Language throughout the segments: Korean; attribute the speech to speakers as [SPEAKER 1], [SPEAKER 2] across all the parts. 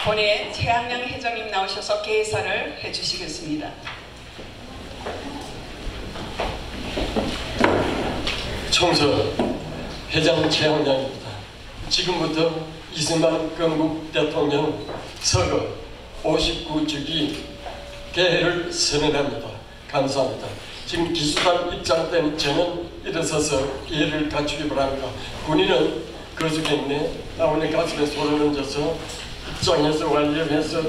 [SPEAKER 1] 본회 최한영 회장님 나오셔서 개사를 해주시겠습니다.
[SPEAKER 2] 총서 회장 최한영입니다. 지금부터 이승만 건국 대통령 서거 59주기 개회를 선언합니다. 감사합니다. 지금 기수단 입장 때문에 저는 일어서서 예를 갖추기 바랍니다. 군인은 거수경례 나오는 가슴에 손을 얹어서 입장해서 완료해서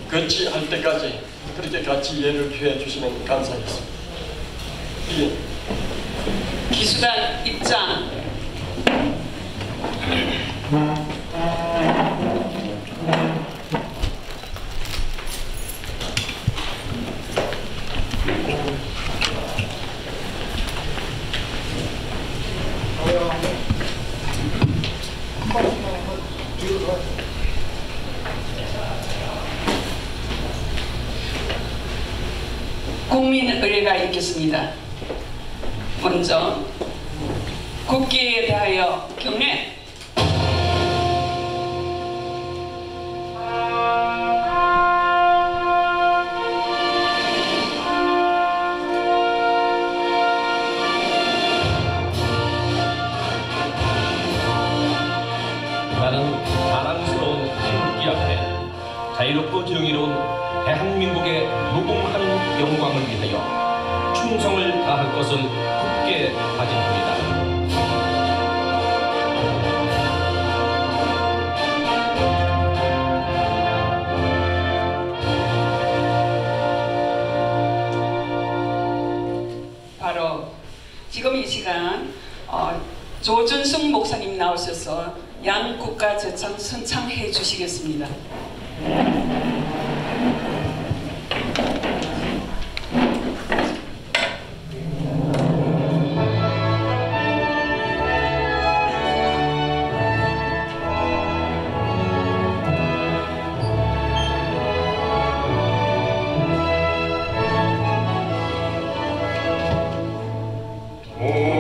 [SPEAKER 2] 거치할 때까지 그렇게 같이 예를 표해 주시면 감사하겠습니다. 예.
[SPEAKER 1] 기수단 입장. 국민 의례가 있겠습니다. 먼저 국기에 대하여 경례.
[SPEAKER 3] 나는 자랑스러운 태극기 앞에 자유롭고 정의로운 대한민국의 무궁한 영광을 위하여 충성을 다할 것을 굳게 다짐합니다.
[SPEAKER 1] 바로 지금 이 시간 조준승 목사님 나오셔서 양국가 제창 선창해 주시겠습니다.
[SPEAKER 4] Oh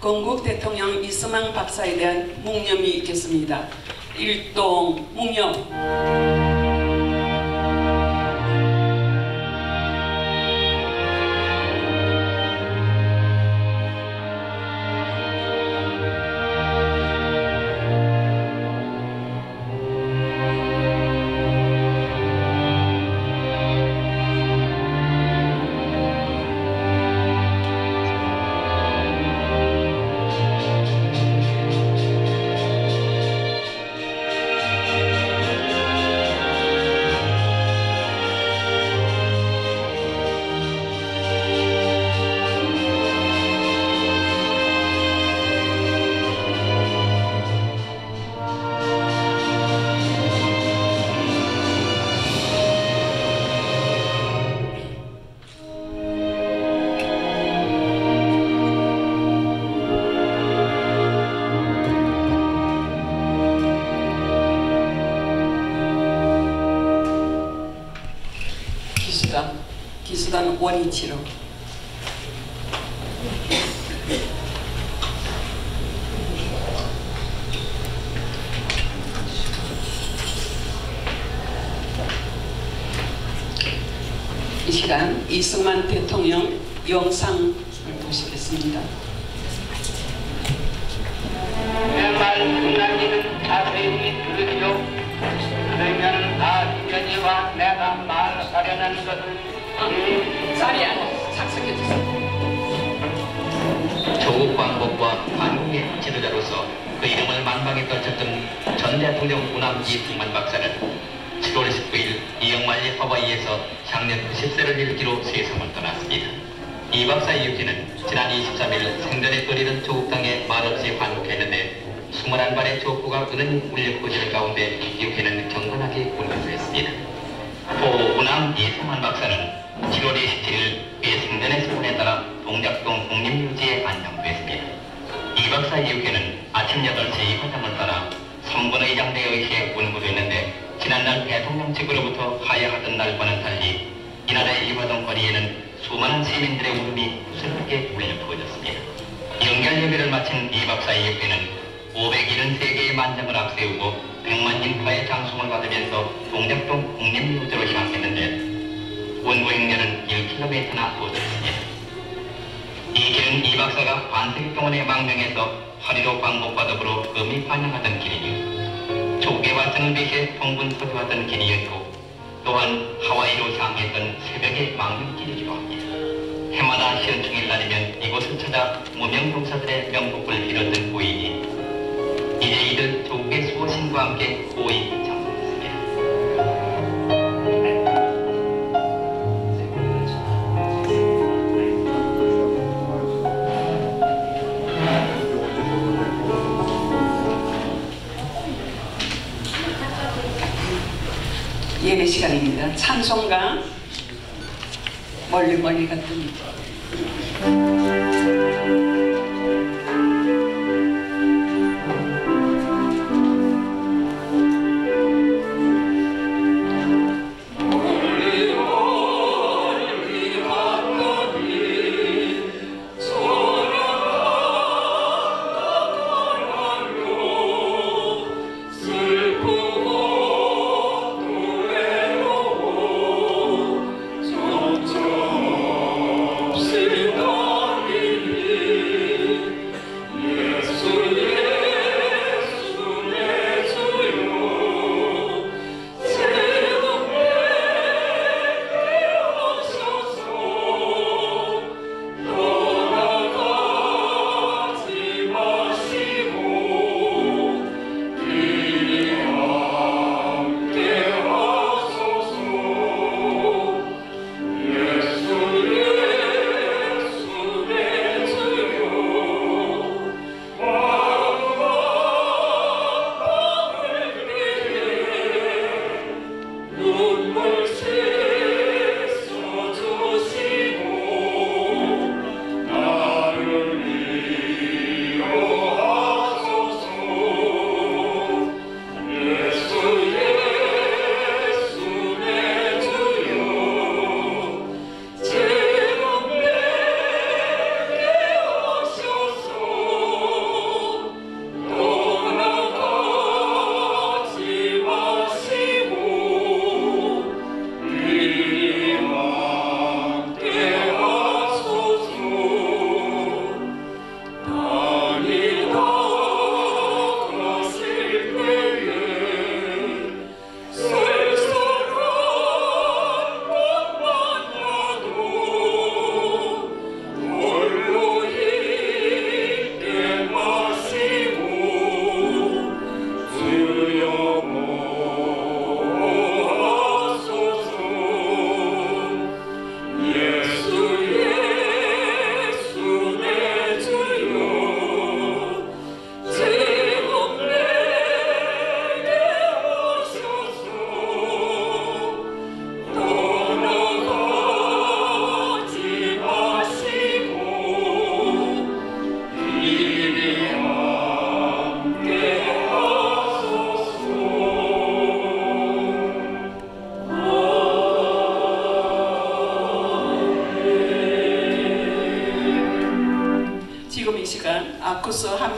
[SPEAKER 1] 건국 대통령 이승만 박사에 대한 묵념이 있겠습니다. 일동 묵념. 기수단 원위치로. 이 시간 이승만 대통령 영상을 보시겠습니다.
[SPEAKER 4] 내 말 끝나기는 자세히 들으시오. 그러면 아시려니와 내가 말하려는 것을
[SPEAKER 1] 자리에 착석해 주세요.
[SPEAKER 5] 조국 광복과 한국의 지도자로서 그 이름을 만방에 떨쳤던 전 대통령 우남 이승만 박사는 7월 19일 이영만리 하와이에서 향년 90세를 일기로 세상을 떠났습니다. 이 박사의 유기는 지난 23일 생전에 끓이던 조국 땅에 말없이 환복했는데 21발의 족구가 끄는 울력고질 가운데 유기는 경건하게 운명했습니다. 또 우남 이승만 박사는 7월 27일 그의 생전의 소원에 따라 동작동 국립묘지에 안장됐습니다. 이 박사의 유기는 아침 8시 화장을 따라 3분 의장대에 의해 운구됐는데 지난날 대통령직으로부터 하야하던 날과는 달리 이날의 이화동 거리에는 수많은 시민들의 울음이 슬프게 울려 퍼졌습니다. 연결 예배를 마친 이 박사의 유기는 573개의 만장을 앞세우고 100만 인파의 장송을 받으면서 동작동 국립묘지로 향했는데 원고 행렬은 1km나 도달했습니다. 이 길은 이 박사가 반세기 동안의 망명에서 하리로 광복과 더불어 금이 환영하던 길이며 조국의 발전을 위해 통군 서주하던 길이었고 또한 하와이로 향했던 새벽의 망명길이기도 합니다. 해마다 시연충일 날이면 이곳을 찾아 무명동사들의 명복을 빌었던 고인이 이제 이들 조국의 수호신과 함께 고이 장수했습니다.
[SPEAKER 1] 예배 시간입니다. 찬송가 멀리 갔더니
[SPEAKER 2] 시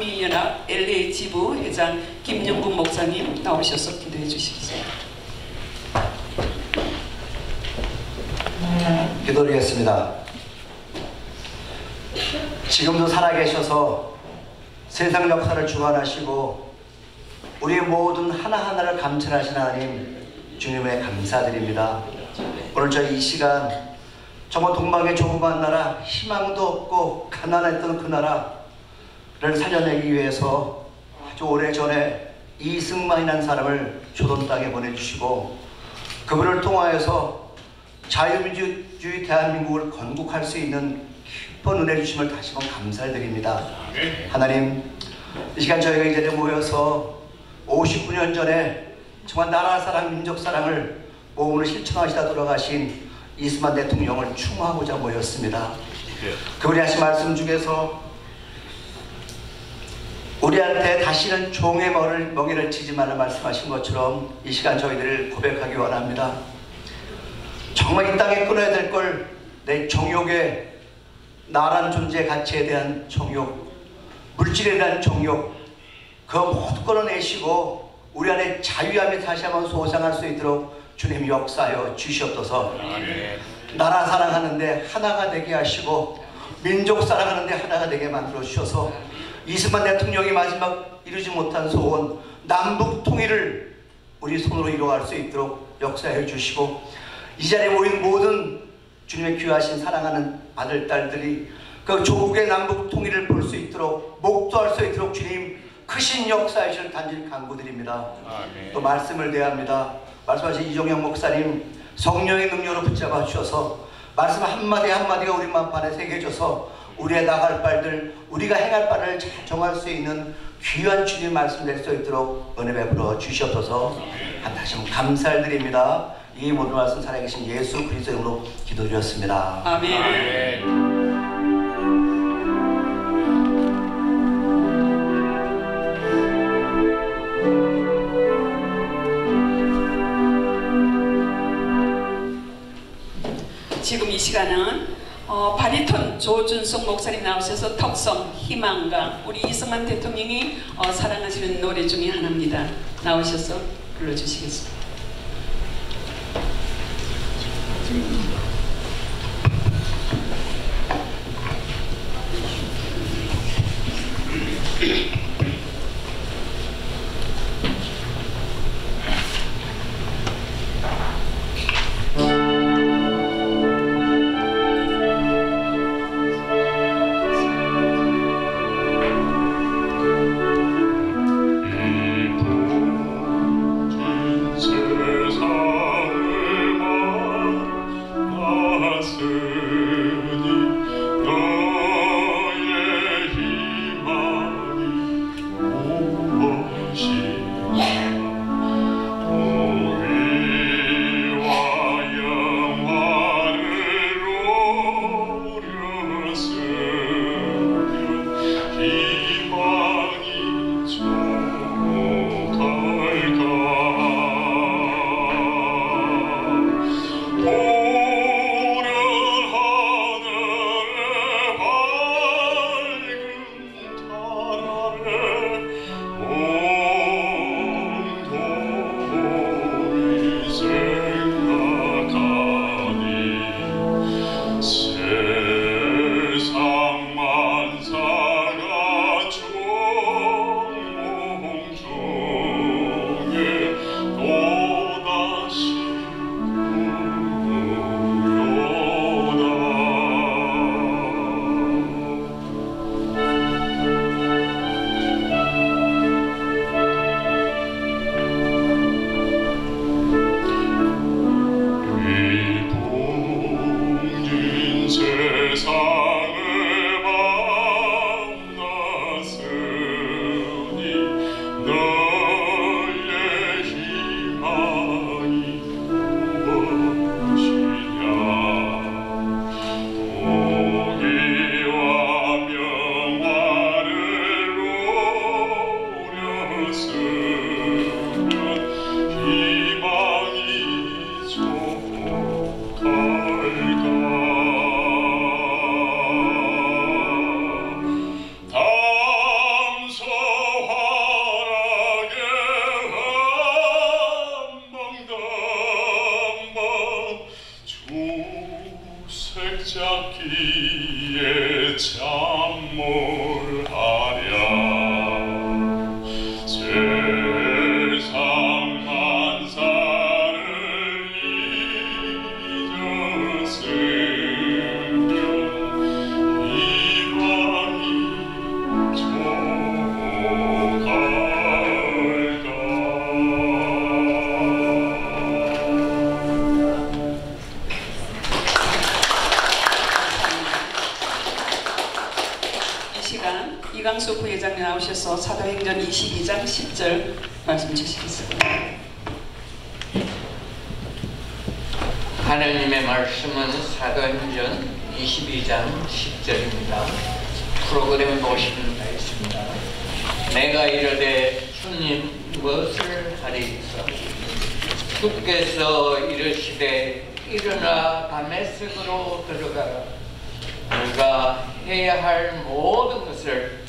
[SPEAKER 1] 한미연합 LA 지부 회장 김영국 목사님 나오셔서 기도해 주시겠습니다.
[SPEAKER 6] 기도드리겠습니다. 지금도 살아계셔서 세상 역사를 주관하시고 우리 모든 하나하나를 감찰하신 하나님 주님에 감사드립니다. 오늘 저희 이 시간 정말 동방의 조그만 나라, 희망도 없고 가난했던 그 나라를 살려내기 위해서 아주 오래전에 이승만이라는 사람을 조선 땅에 보내주시고 그분을 통하여서 자유민주주의 대한민국을 건국할 수 있는 깊은 은혜 주심을 다시 한번 감사드립니다. 하나님, 이 시간 저희가 이 자리에 모여서 59년 전에 정말 나라 사랑, 민족 사랑을 몸으로 실천하시다 돌아가신 이승만 대통령을 추모하고자 모였습니다. 그분이 하신 말씀 중에서 우리한테 다시는 종의 멍에를 치지 말라 말씀하신 것처럼 이 시간 저희들을 고백하기 원합니다. 정말 이 땅에 끊어야 될 걸 내 정욕에 나라는 존재 가치에 대한 정욕, 물질에 대한 정욕, 그 모두 끊어내시고 우리 안에 자유함이 다시 한번 소상할 수 있도록 주님 역사하여 주시옵소서. 나라 사랑하는데 하나가 되게 하시고 민족 사랑하는데 하나가 되게 만들어 주셔서 이승만 대통령이 마지막 이루지 못한 소원 남북 통일을 우리 손으로 이루어갈 수 있도록 역사해 주시고 이 자리에 모인 모든 주님의 귀하신 사랑하는 아들 딸들이 그 조국의 남북 통일을 볼 수 있도록 목도할 수 있도록 주님 크신 역사에 주를 단지 간구드립니다. 또 말씀을 대합니다. 말씀하신 이종영 목사님 성령의 능력으로 붙잡아 주셔서 말씀 한마디 한마디가 우리 마음판에 새겨져서 우리의 나갈 바들, 우리가 행할 바를 잘 정할 수 있는 귀한 주님 말씀 될 수 있도록 은혜 베풀어 주시옵소서. 다시 한번 감사를 드립니다. 이 모든 말씀 살아계신 예수 그리스도 이름으로 기도드렸습니다.
[SPEAKER 1] 아멘. 지금 이 시간은 바리톤 조준석 목사님 나오셔서 턱성 희망가 우리 이승만 대통령이 사랑하시는 노래 중에 하나입니다. 나오셔서 불러주시겠습니다.
[SPEAKER 7] 세상을 만 잡기에 참몰하랴 세상 만사를 잊었으며 이방이
[SPEAKER 1] 이강수 부회장님 나오셔서 사도행전 22장 10절 말씀 주시겠습니다.
[SPEAKER 8] 하나님의 말씀은 사도행전 22장 10절입니다. 프로그램에 보시면 다 있습니다. 내가 이르되 주님 무엇을 하리이까? 주께서 이르시되 일어나 다메섹으로 들어가라. 네가 해야 할 모든 것을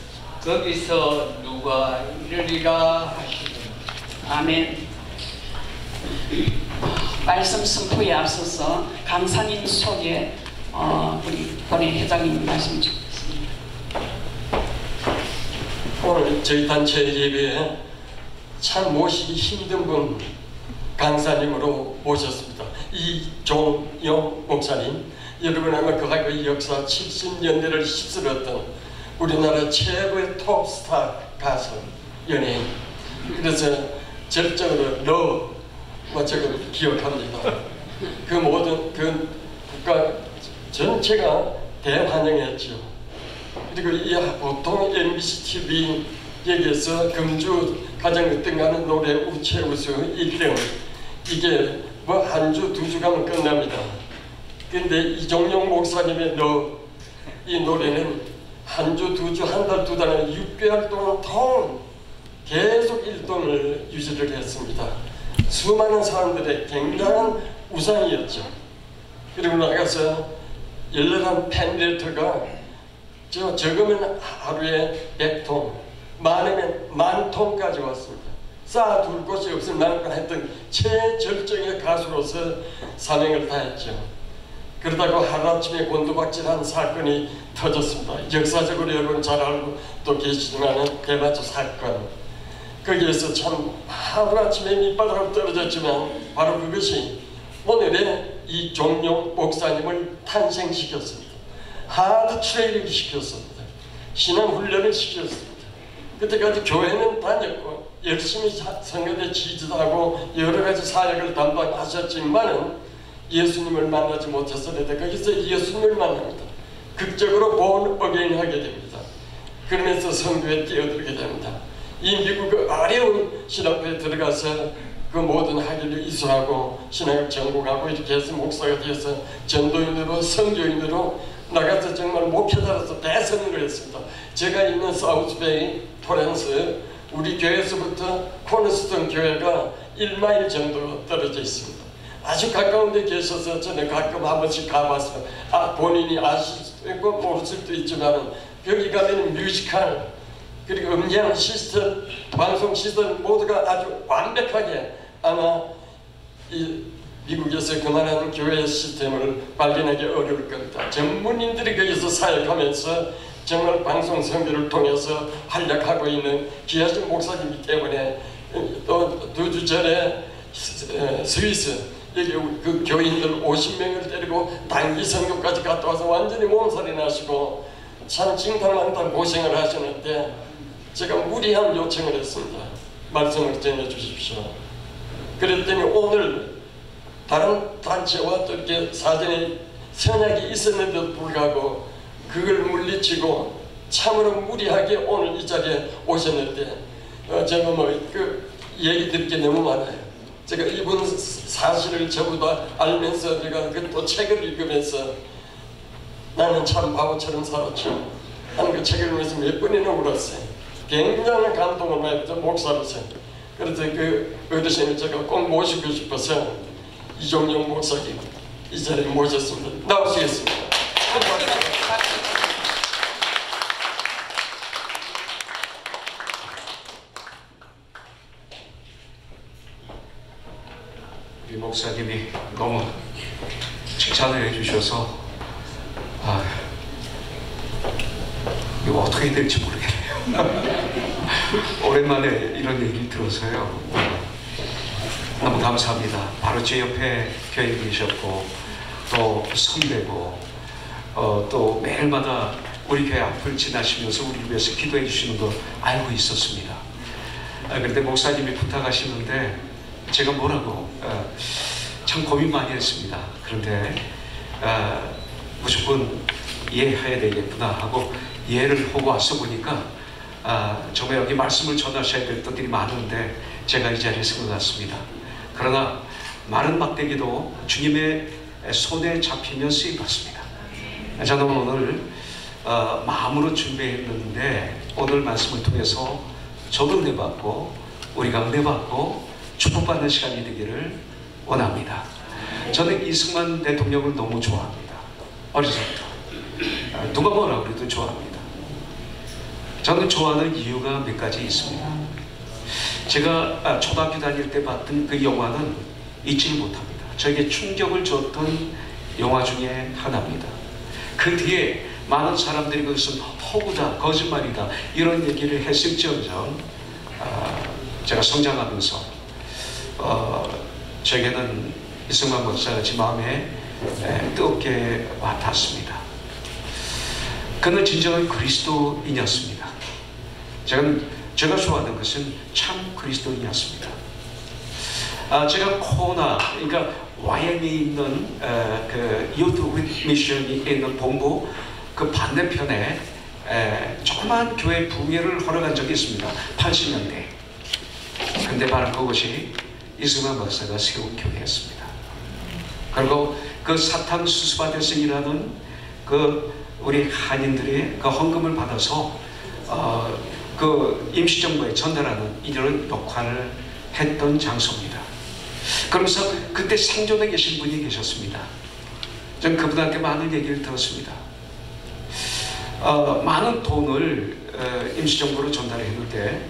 [SPEAKER 8] 거기서 누가 이르리라 하시더라.
[SPEAKER 1] 아멘. 말씀 선포에 앞서서 강사님 소개 우리 권해 회장님 말씀 주시겠습니다.
[SPEAKER 2] 오늘 저희 단체 예배에 참 모시기 힘든 분 강사님으로 모셨습니다. 이종영 목사님, 여러분 아마 그하고 역사 70년대를 휩쓸었던 우리나라 최고의 톱스타 가수, 연예인. 그래서 절정으로 저걸 기억합니다. 그 모든 그 국가 전체가 대환영했죠. 그리고 이 보통 MBC TV 여기에서 금주 가장 으뜸가는 노래 우체우수 1등, 이게 뭐 한 주, 두 주 가면 끝납니다. 근데 이종용 목사님의 이 노래는 한 주, 두 주, 한 달, 두 달, 6개월 동안 계속 1등을 유지를 했습니다. 수많은 사람들의 굉장한 우상이었죠. 그리고 나가서 열렬한 팬레터가 적으면 하루에 100통, 많으면 10,000통까지 왔습니다. 쌓아둘 곳이 없을 만큼 했던 최절정의 가수로서 사명을 다했죠. 그러다가 하루아침에 곤두박질한 사건이 터졌습니다. 역사적으로 여러분 잘 알고 또 계시지만 대마초 사건. 거기에서 참 하루아침에 밑바닥으로 떨어졌지만 바로 그것이 오늘의 이종용 목사님을 탄생시켰습니다. 하드 트레이닝 시켰습니다. 신앙훈련을 시켰습니다. 그때까지 교회는 다녔고 열심히 성교대 지지도 하고 여러 가지 사역을 담당하셨지만은 예수님을 만나지 못했었는데 거기서 예수님을 만납니다. 극적으로 본 어게인 하게 됩니다. 그러면서 성교에 뛰어들게 됩니다. 이 미국 어려운 신학교에 들어가서 그 모든 학위를 이수하고 신학을 전공하고 이렇게 해서 목사가 되어서 전도인으로 선교인으로 나가서 정말 목회자로서 대선을 했습니다. 제가 있는 사우스베이 토렌스, 우리 교회에서부터 코너스턴 교회가 1마일 정도 떨어져 있습니다. 아주 가까운 데 계셔서 저는 가끔 한 번씩 가봤어요. 본인이 아실 수도 있고 모를 수도 있지만 거기 가면 뮤지컬 그리고 음향 시스템, 방송 시스템 모두가 아주 완벽하게 아마 이 미국에서 그만한 교회 시스템을 발견하기 어려울 겁니다. 전문인들이 거기서 사역하면서 정말 방송 선교를 통해서 활약하고 있는 귀하신 목사님이기 때문에 또 2주 전에 스위스 여기 그 교인들 50명을 데리고 단기 선교까지 갔다 와서 완전히 몸살이 나시고 참 징탕망탕 고생을 하시는데 제가 무리한 요청을 했습니다. 말씀을 전해 주십시오. 그랬더니 오늘 다른 단체와 또 이렇게 사전에 선약이 있었는데도 불구하고 그걸 물리치고 참으로 무리하게 오늘 이 자리에 오셨는데 제가 그 얘기 드릴 게 너무 많아요. 제가 이분 사실을 전부 다 알면서 제가 또 책을 읽으면서 나는 참 바보처럼 살았죠 하는 그 책을 읽으면서 몇 번이나 울었어요. 굉장한 감동을 많이 받았죠, 목사로서. 그래서 그 어르신을 제가 꼭 모시고 싶어서 이종용 목사님 이 자리에 모셨습니다. 나오시겠습니다.
[SPEAKER 9] 우리 목사님이 너무 칭찬을 해주셔서 이거 어떻게 해야 될지 모르겠네요. 오랜만에 이런 얘기를 들어서요. 너무 감사합니다. 바로 제 옆에 교회에 계셨고 또 선배고 또 매일마다 우리 교회 앞을 지나시면서 우리를 위해서 기도해 주시는 거 알고 있었습니다. 그런데 목사님이 부탁하시는데 제가 뭐라고 참 고민 많이 했습니다. 그런데 무조건 이해해야 되겠구나 하고 이해를 하고 와서 보니까 정말 여기 말씀을 전하셔야 될 것들이 많은데 제가 이 자리에 선 것 같습니다. 그러나 마른 막대기도 주님의 손에 잡히면 쓰임받습니다. 저는 오늘 마음으로 준비했는데 오늘 말씀을 통해서 저도 은혜받고 우리가 은혜받고 축복받는 시간이 되기를 원합니다. 저는 이승만 대통령을 너무 좋아합니다. 어려서부터 누가 뭐라 그래도 좋아합니다. 저는 좋아하는 이유가 몇 가지 있습니다. 제가 초등학교 다닐 때 봤던 그 영화는 잊지 못합니다. 저에게 충격을 줬던 영화 중에 하나입니다. 그 뒤에 많은 사람들이 그것은 허구다, 거짓말이다 이런 얘기를 했을지언정 제가 성장하면서 저에게는 이승만 목사가 제 마음에 뜨겁게 와닿았습니다. 그는 진정한 그리스도인이었습니다. 제가 좋아하는 것은 참 그리스도인이었습니다. 제가 코나, 그러니까 YM에 있는 그 Youth with Mission이 있는 본부 그 반대편에 조그만 교회 붕괴를 허락한 적이 있습니다. 80년대. 근데 바로 그것이 이승만 목사가 세운 교회였습니다. 그리고 그 사탕 수수밭에서 일하는 그 우리 한인들의 그 헌금을 받아서 그 임시정부에 전달하는 이런 역할을 했던 장소입니다. 그러면서 그때 생존에 계신 분이 계셨습니다. 전 그분한테 많은 얘기를 들었습니다. 많은 돈을 임시정부로 전달했는데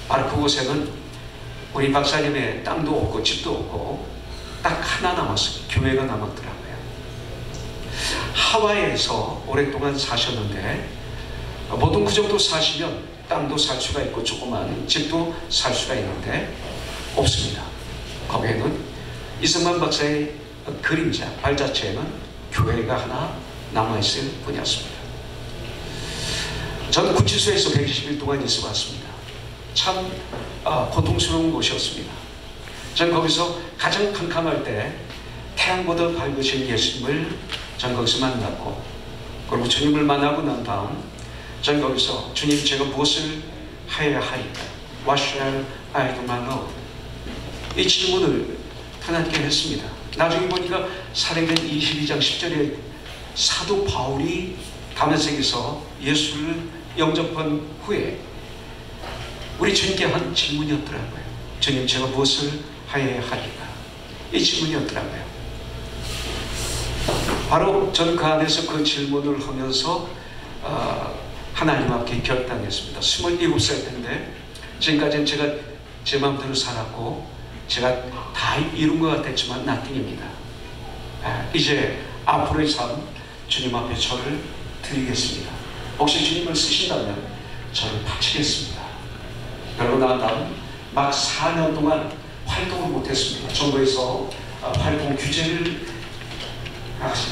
[SPEAKER 9] 바로 그곳에는 우리 박사님의 땅도 없고 집도 없고 딱 하나 남았어요. 교회가 남았더라고요. 하와이에서 오랫동안 사셨는데 보통 그 정도 사시면 땅도 살 수가 있고 조그만 집도 살 수가 있는데 없습니다. 거기에는 이승만 박사의 그림자, 발자취에는 교회가 하나 남아있을 뿐이었습니다. 저는 구치소에서 120일 동안 있어 왔습니다. 참 고통스러운 곳이었습니다. 저는 거기서 가장 캄캄할 때 태양보다 밝으신 예수님을 전 거기서 만났고 그리고 주님을 만나고 난 다음 전 거기서 주님 제가 무엇을 해야 하리까? What shall I do my Lord? 이 질문을 하나님께 했습니다. 나중에 보니까 사도행전 22장 10절에 사도 바울이 다메섹에서 예수를 영접한 후에 우리 주님께 한 질문이었더라고요. 주님 제가 무엇을 해야 하리까? 이 질문이었더라고요. 바로 저는 그 안에서 그 질문을 하면서 하나님 앞에 결단했습니다. 27살 때인데 지금까지는 제가 제 마음대로 살았고 제가 다 이룬 것 같았지만 nothing입니다. 이제 앞으로의 삶 주님 앞에 저를 드리겠습니다. 혹시 주님을 쓰신다면 저를 바치겠습니다. 그러고 난 다음 막 4년 동안 활동을 못했습니다. 정부에서 활동 규제를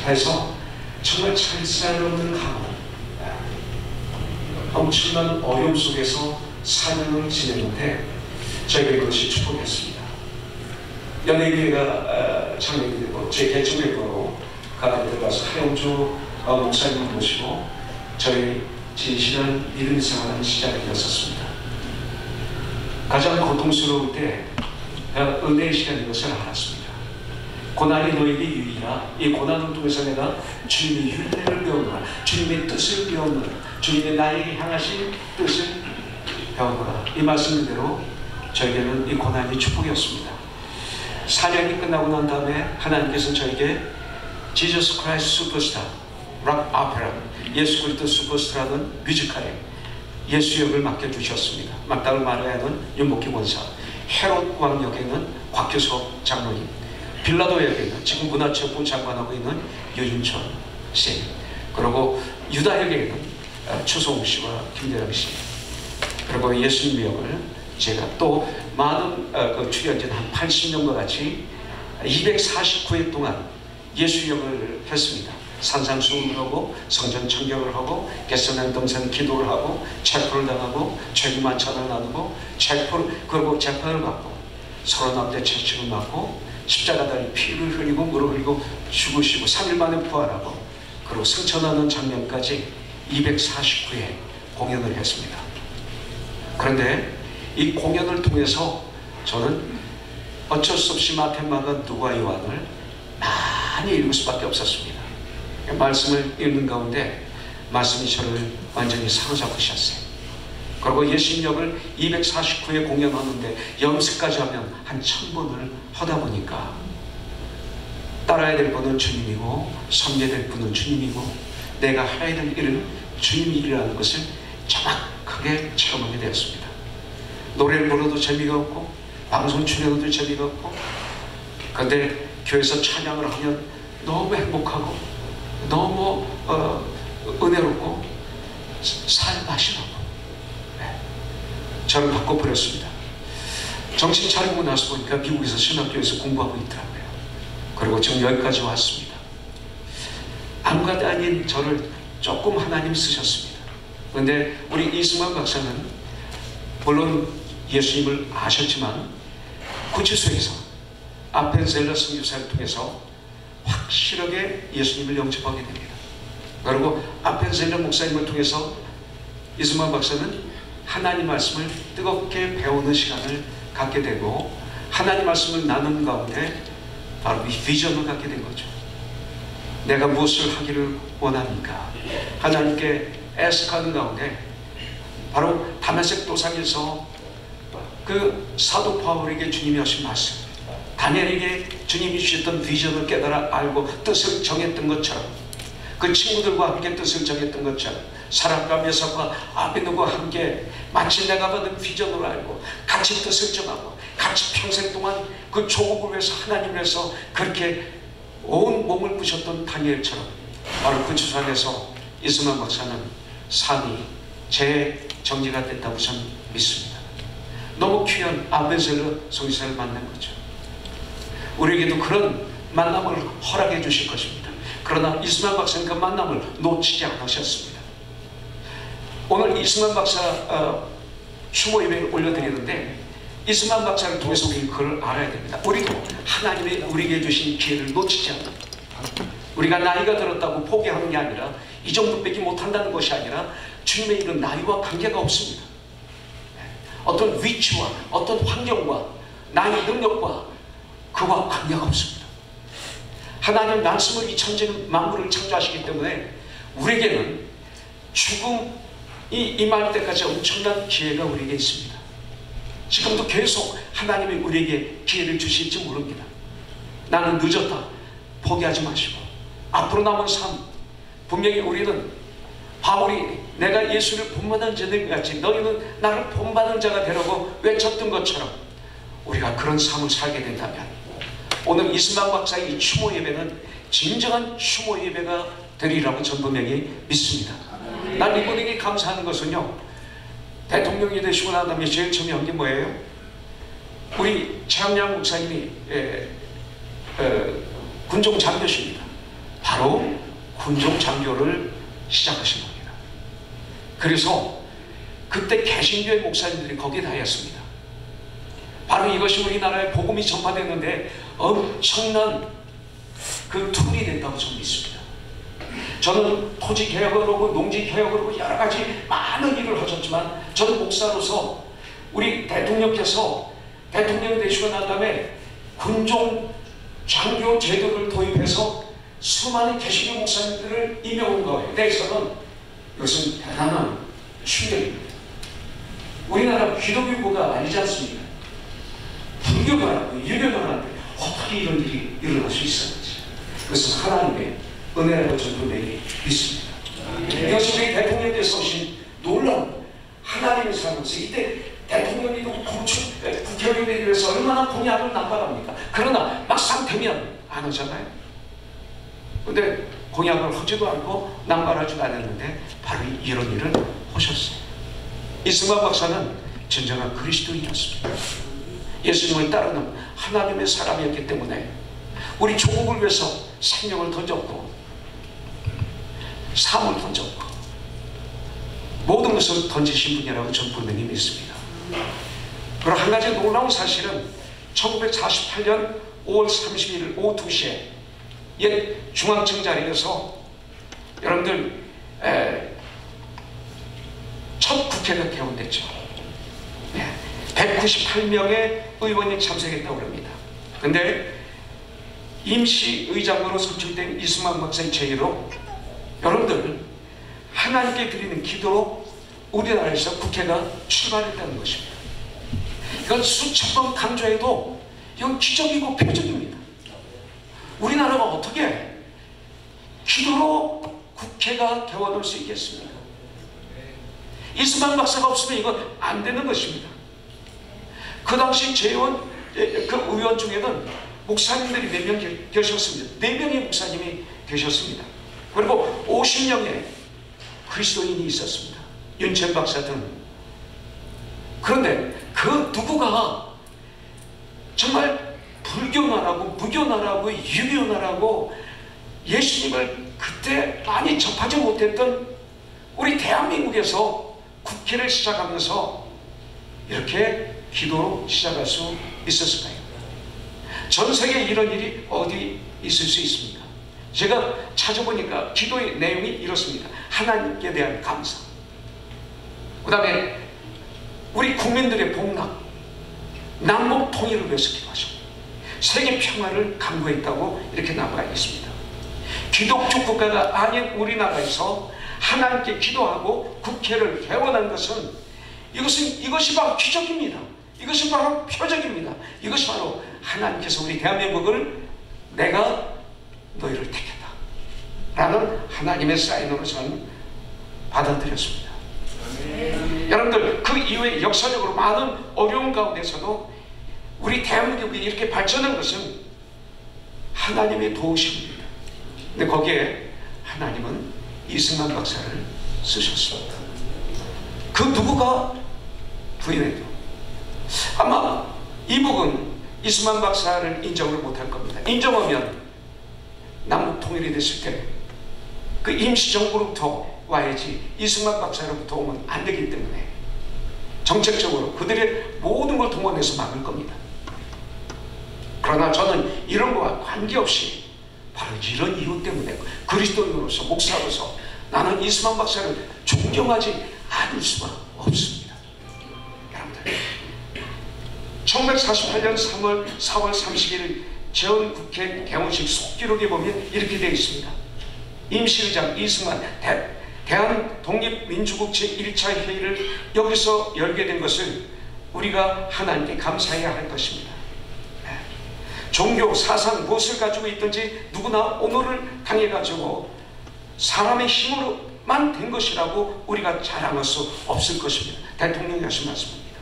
[SPEAKER 9] 해서 정말 찰살 없는 강원 엄청난 어려움 속에서 4년을 지냈는데 저에게 그것이 축복이었습니다. 연예계가 창립이 되고 제 개척회로 그 안에 들어가서 하영조 목사님을 모시고 저희 진실한 믿음 생활은 시작이 되었습니다. 가장 고통스러울 때 은혜의 시간인 것을 알았습니다. 고난이 너에게 유익이라. 이 고난을 통해서 내가 주님의 윤례를 배우노라. 주님의 뜻을 배우노라. 주님의 나에게 향하신 뜻을 배우노라. 이 말씀 그대로 저에게는 이 고난이 축복이었습니다. 4년이 끝나고 난 다음에 하나님께서 저에게 Jesus Christ Superstar 락 오페라 예수 그리스도 슈퍼스타라는 뮤지컬에 예수 역을 맡겨주셨습니다. 막다르 마리아는 윤복희 원사, 헤롯 왕 역에는 곽규석 장로님, 빌라도 역에는 지금 문화체육부 장관하고 있는 유윤천 쌤, 그리고 유다역에는 추성우 씨와 김대랑 씨, 그리고 예수님 역을 제가 또 많은 출연진 한 80년과 같이 249회 동안 예수 역을 했습니다. 산상수훈을 하고 성전 청격을 하고 겟세마네 동산 기도를 하고 체포를 당하고 죄기만 찬을 나누고 그리고 재판을 받고 39대 채찍을 맞고 십자가 달리 피를 흘리고 물을 흘리고 죽으시고 3일 만에 부활하고 그리고 승천하는 장면까지 249회 공연을 했습니다. 그런데 이 공연을 통해서 저는 어쩔 수 없이 마태, 마가, 누가, 요한을 많이 읽을 수밖에 없었습니다. 말씀을 읽는 가운데 말씀이 저를 완전히 사로잡으셨어요. 그리고 예수님 역을 249회 공연하는데 연습까지 하면 한 1000번을 하다 보니까 따라야 될 분은 주님이고 섬겨야 될 분은 주님이고 내가 해야 될 일은 주님 일이라는 것을 정확하게 체험하게 되었습니다. 노래를 불러도 재미가 없고 방송 출연도 재미가 없고, 그런데 교회에서 찬양을 하면 너무 행복하고 너무 은혜롭고 살 맛이 나고 저를 바꿔버렸습니다. 정신 차리고 나서 보니까 미국에서 신학교에서 공부하고 있더라고요. 그리고 지금 여기까지 왔습니다. 아무것도 아닌 저를 조금 하나님 쓰셨습니다. 그런데 우리 이승만 박사는 물론 예수님을 아셨지만 구치소에서 아펜셀러 선교사를 통해서 확실하게 예수님을 영접하게 됩니다. 그리고 아펜셀러 목사님을 통해서 이승만 박사는 하나님 말씀을 뜨겁게 배우는 시간을 갖게 되고 하나님 말씀을 나누는 가운데 바로 이 비전을 갖게 된 거죠. 내가 무엇을 하기를 원합니까? 하나님께 애석하는 가운데 바로 다메섹 도상에서 그 사도 바울에게 주님이 하신 말씀, 다니엘에게 주님이 주셨던 비전을 깨달아 알고 뜻을 정했던 것처럼, 그 친구들과 함께 뜻을 정했던 것처럼 사람과 메삭과 아베누과 함께 마치 내가 받은 비전을 알고 같이 뜻을 정하고 같이 평생 동안 그 조국을 위해서 하나님을 위해서 그렇게 온 몸을 부셨던 다니엘처럼 바로 그 주산에서 이승만 박사는 삶이 재정리가 됐다고 저는 믿습니다. 너무 귀한 아벤셀러 성교사를 만난 거죠. 우리에게도 그런 만남을 허락해 주실 것입니다. 그러나 이승만 박사는 그 만남을 놓치지 않으셨습니다. 오늘 이승만 박사 추모 예배를 올려드리는데 이승만 박사를 통해서 우리는 그걸 알아야 됩니다. 우리도 하나님이 우리에게 주신 기회를 놓치지 않는다. 우리가 나이가 들었다고 포기하는 게 아니라 이 정도밖에 못한다는 것이 아니라 주님의 일은 나이와 관계가 없습니다. 어떤 위치와 어떤 환경과 나의 능력과 그와 관계가 없습니다. 하나님 말씀을 이 천지 만물을 창조하시기 때문에 우리에게는 죽음이 임할 때까지 엄청난 기회가 우리에게 있습니다. 지금도 계속 하나님이 우리에게 기회를 주실지 모릅니다. 나는 늦었다 포기하지 마시고 앞으로 남은 삶, 분명히 우리는 바울이 내가 예수를 본받은 자들 같이 너희는 나를 본받은 자가 되라고 외쳤던 것처럼 우리가 그런 삶을 살게 된다면 오늘 이승만 박사의 이 추모 예배는 진정한 추모 예배가 되리라고 전 분명히 믿습니다. 난 이분에게 감사하는 것은요, 대통령이 되시고 난 다음에 제일 처음에 한 게 뭐예요? 우리 최양양 목사님이 군종 장교십니다. 바로 군종 장교를 시작하신 겁니다. 그래서 그때 개신교의 목사님들이 거기에 다녔습니다. 바로 이것이 우리나라에 복음이 전파됐는데 엄청난 그 툴이 된다고 저는 믿습니다. 저는 토지 개혁을 하고 농지 개혁을 하고 여러 가지 많은 일을 하셨지만 저는 목사로서 우리 대통령께서 대통령이 되시고 난 다음에 군종 장교 제도를 도입해서 수많은 개신교 목사님들을 임명한 거에 대해서는 이것은 대단한 충격입니다. 우리나라 기독교가 아니지 않습니까? 불교가 아니고 유교가 아니고 어떻게 이런 일이 일어날 수 있었는지, 그것은 하나님의 은혜라고 저는 분명히 믿습니다. 이것이 우리 대통령께서 오신 놀라운 하나님의 사랑에서 이때 대통령이 국회의원이 되기 위해서 얼마나 공약을 남발합니까? 그러나 막상 되면 안 하잖아요. 근데 공약을 하지도 않고 남발하지도 않았는데 바로 이런 일을 하셨어요. 이승만 박사는 진정한 그리스도인이었습니다. 예수님을 따르는 하나님의 사람이었기 때문에 우리 조국을 위해서 생명을 던졌고 삶을 던졌고 모든 것을 던지신 분이라고 저는 분명히 믿습니다. 그리고 한 가지 놀라운 사실은 1948년 5월 31일 오후 2시에 옛 중앙청 자리에서 여러분들 첫 국회가 개원됐죠. 198명의 의원이 참석했다고 합니다. 근데 임시의장으로 선출된 이승만 박사의 제의로 여러분들 하나님께 드리는 기도로 우리나라에서 국회가 출발했다는 것입니다. 이건 수천 번 강조해도 이건 기적이고 표적입니다. 우리나라가 어떻게 기도로 국회가 개원할 수 있겠습니까? 이승만 박사가 없으면 이건 안 되는 것입니다. 그 당시 재원 그 의원 중에는 목사님들이 4명 계셨습니다. 4명의 목사님이 계셨습니다. 그리고 50명의 그리스도인이 있었습니다. 윤천 박사 등. 그런데 그 누구가 정말 불교나라고 무교나라고 유교나라고 예수님을 그때 많이 접하지 못했던 우리 대한민국에서 국회를 시작하면서 이렇게 기도로 시작할 수 있었을까요? 전 세계에 이런 일이 어디 있을 수 있습니까? 제가 찾아보니까 기도의 내용이 이렇습니다. 하나님께 대한 감사, 그 다음에 우리 국민들의 복락, 남북 통일을 위해서 기도하시고 세계 평화를 강구했다고 이렇게 나와 있습니다. 기독교 국가가 아닌 우리나라에서 하나님께 기도하고 국회를 개원한 것은 이것이 바로 기적입니다. 이것이 바로 표적입니다. 이것이 바로 하나님께서 우리 대한민국을 내가 너희를 택했다 라는 하나님의 사인으로 저는 받아들였습니다. 여러분들 그 이후에 역사적으로 많은 어려운 가운데서도 우리 대한민국이 이렇게 발전한 것은 하나님의 도우심입니다. 근데 거기에 하나님은 이승만 박사를 쓰셨습니다. 그 누구가 부인해도 아마 이북은 이승만 박사를 인정을 못할 겁니다. 인정하면 남북 통일이 됐을 때 그 임시정부로부터 와야지 이승만 박사로부터 오면 안 되기 때문에 정책적으로 그들의 모든 걸 동원해서 막을 겁니다. 그러나 저는 이런 거와 관계없이 바로 이런 이유 때문에 그리스도인으로서 목사로서 나는 이승만 박사를 존경하지 않을 수가 없습니다. 여러분들 1948년 4월 30일 재헌국회 개원식 속기록에 보면 이렇게 되어 있습니다. 임시의장 이승만 대한독립민주국 제1차 회의를 여기서 열게 된 것을 우리가 하나님께 감사해야 할 것입니다. 종교, 사상 무엇을 가지고 있든지 누구나 오늘을 당해가지고 사람의 힘으로만 된 것이라고 우리가 자랑할 수 없을 것입니다. 대통령이 하신 말씀입니다.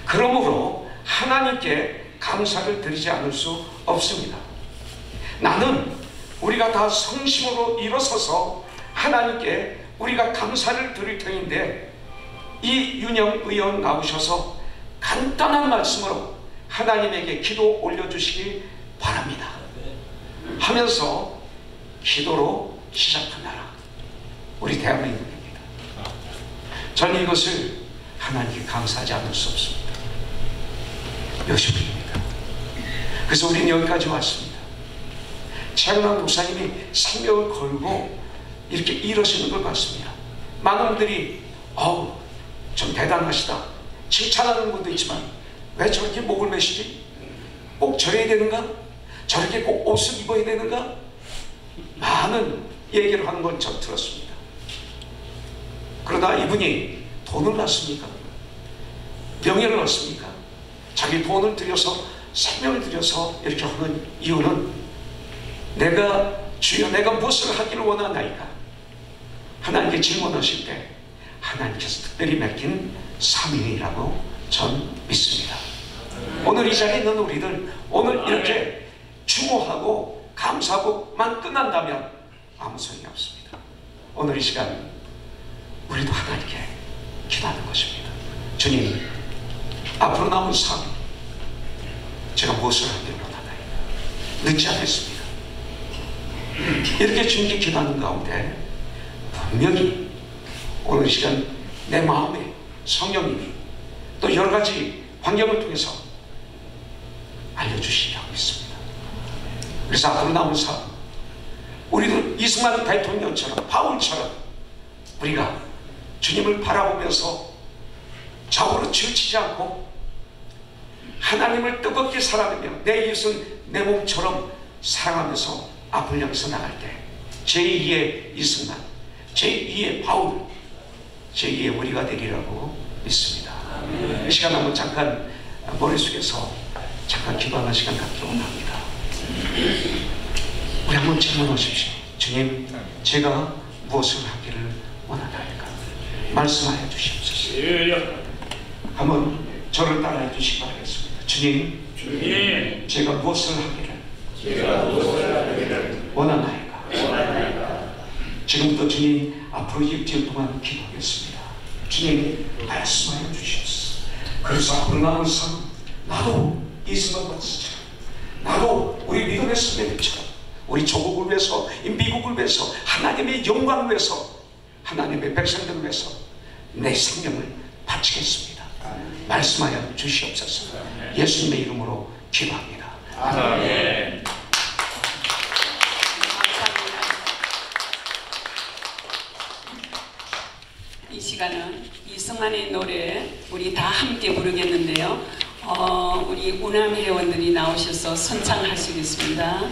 [SPEAKER 9] 그러므로 하나님께 감사를 드리지 않을 수 없습니다. 나는 우리가 다 성심으로 일어서서 하나님께 우리가 감사를 드릴 터인데 이 윤영 의원 나오셔서 간단한 말씀으로 하나님에게 기도 올려주시기 바랍니다 하면서 기도로 시작한 나라 우리 대한민국입니다. 저는 이것을 하나님께 감사하지 않을 수 없습니다. 몇십 분입니다. 그래서 우리는 여기까지 왔습니다. 최영남 목사님이 생명을 걸고 이렇게 일하시는 걸 봤습니다. 많은 분들이 좀 대단하시다 칭찬하는 분도 있지만 왜 저렇게 목을 매시지? 꼭 저래야 되는가? 저렇게 꼭 옷을 입어야 되는가? 많은 얘기를 하는 걸 전 들었습니다. 그러다 이분이 돈을 낳습니까? 명예를 얻습니까? 자기 돈을 들여서 생명을 들여서 이렇게 하는 이유는 내가 주여 내가 무엇을 하기를 원하나이까? 하나님께 질문하실 때 하나님께서 특별히 맡긴 사명이라고 전 믿습니다. 오늘 이 자리에 있는 우리들 오늘 이렇게 추모하고 감사하고만 끝난다면 아무 소용이 없습니다. 오늘 이 시간 우리도 하나님께 기도하는 것입니다. 주님, 앞으로 남은 삶 제가 무엇을 하기를 원하나요? 늦지 않겠습니다. 이렇게 주님께 기도하는 가운데 분명히 오늘 이 시간 내 마음에 성령님이 또 여러 가지 환경을 통해서 알려주시려고 믿습니다. 그래서 앞으로 남은 삶 우리도 이승만 대통령처럼 바울처럼 우리가 주님을 바라보면서 좌우로 치우치지 않고 하나님을 뜨겁게 사랑하며 내 이웃은 내 몸처럼 사랑하면서 앞을 향해서 나갈 때 제2의 이승만, 제2의 바울, 제2의 우리가 되리라고 믿습니다. 이 시간 한번 잠깐 머릿속에서 잠깐 기도하는 시간 갖기를 원합니다. 우리 한번 질문하십시오. 주님, 제가 무엇을 하기를 원하나이까? 말씀하여 주시옵소서. 한번 저를 따라해 주시기 바라겠습니다. 주님, 제가 무엇을 하기를 원하나이까? 지금부터 주님 앞으로 일주일 동안 기도하겠습니다. 주님, 말씀하여 주시옵소서. 그래서 앞으로 남은 삶 나도 이승만 박사처럼, 나도 우리 믿음의 선배님처럼, 우리 조국을 위해서, 이 미국을 위해서, 하나님의 영광을 위해서, 하나님의 백성들을 위해서 내 생명을 바치겠습니다. 말씀하여 주시옵소서. 예수님의 이름으로 기도합니다. 아멘.
[SPEAKER 1] 이 시간은 이승만의 노래 우리 다 함께 부르겠는데요. 우리 우남 회원들이 나오셔서 선창하시겠습니다.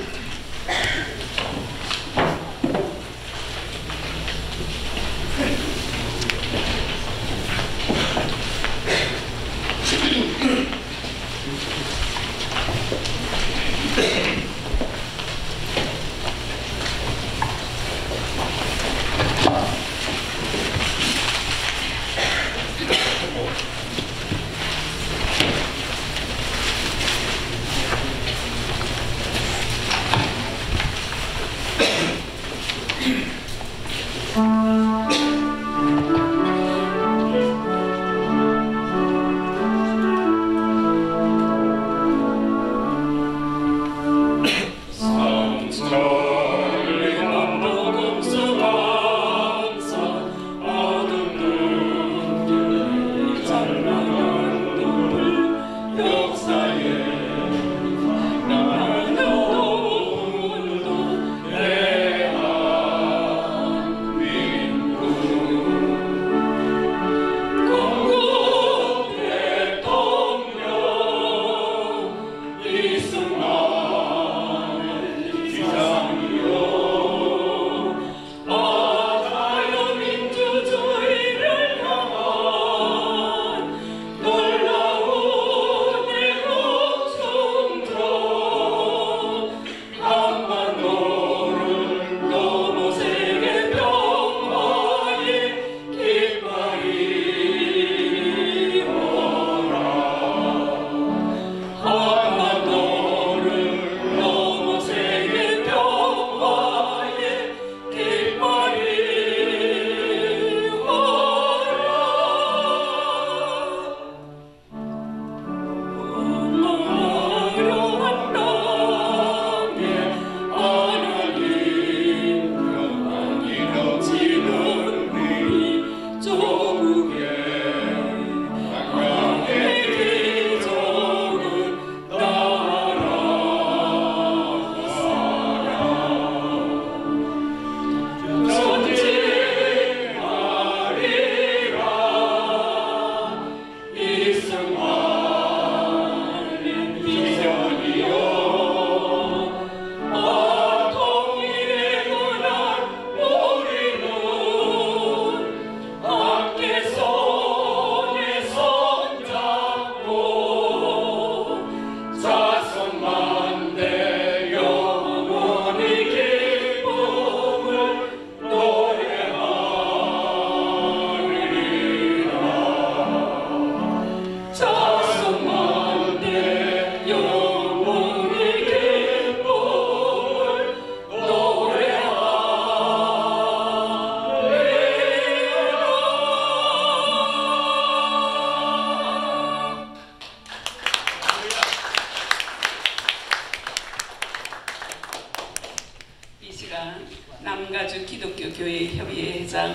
[SPEAKER 1] 시간 남가주 기독교교회 협의회 회장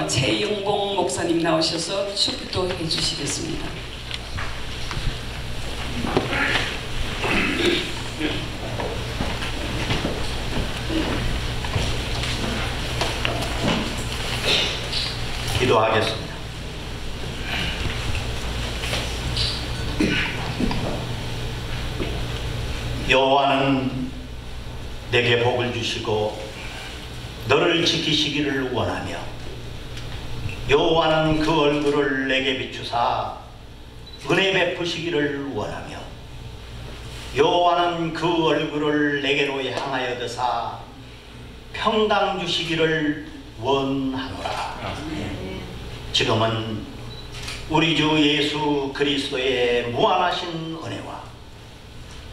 [SPEAKER 1] 최영봉 목사님 나오셔서 축도해 주시겠습니다.
[SPEAKER 10] 기도하겠습니다. 여호와는 내게 복을 주시고 너를 지키시기를 원하며 여호와는 그 얼굴을 내게 비추사 은혜 베푸시기를 원하며 여호와는 그 얼굴을 내게로 향하여 드사 평강 주시기를 원하노라. 지금은 우리 주 예수 그리스도의 무한하신 은혜와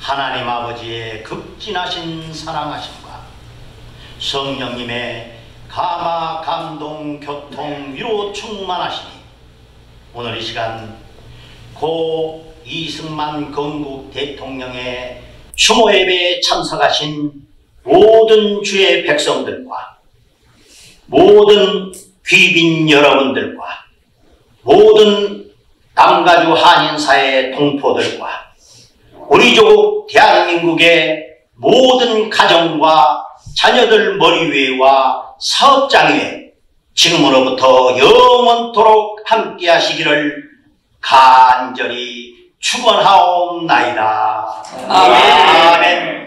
[SPEAKER 10] 하나님 아버지의 극진하신 사랑하심과 성령님의 감화, 감동, 교통, 위로 충만하시니 오늘 이 시간 고 이승만 건국 대통령의 추모 예배에 참석하신 모든 주의 백성들과 모든 귀빈 여러분들과 모든 남가주 한인사의 동포들과 우리 조국 대한민국의 모든 가정과 자녀들 머리 위에와 사업장 위에 지금으로부터 영원토록 함께 하시기를 간절히 축원하옵나이다. 아멘.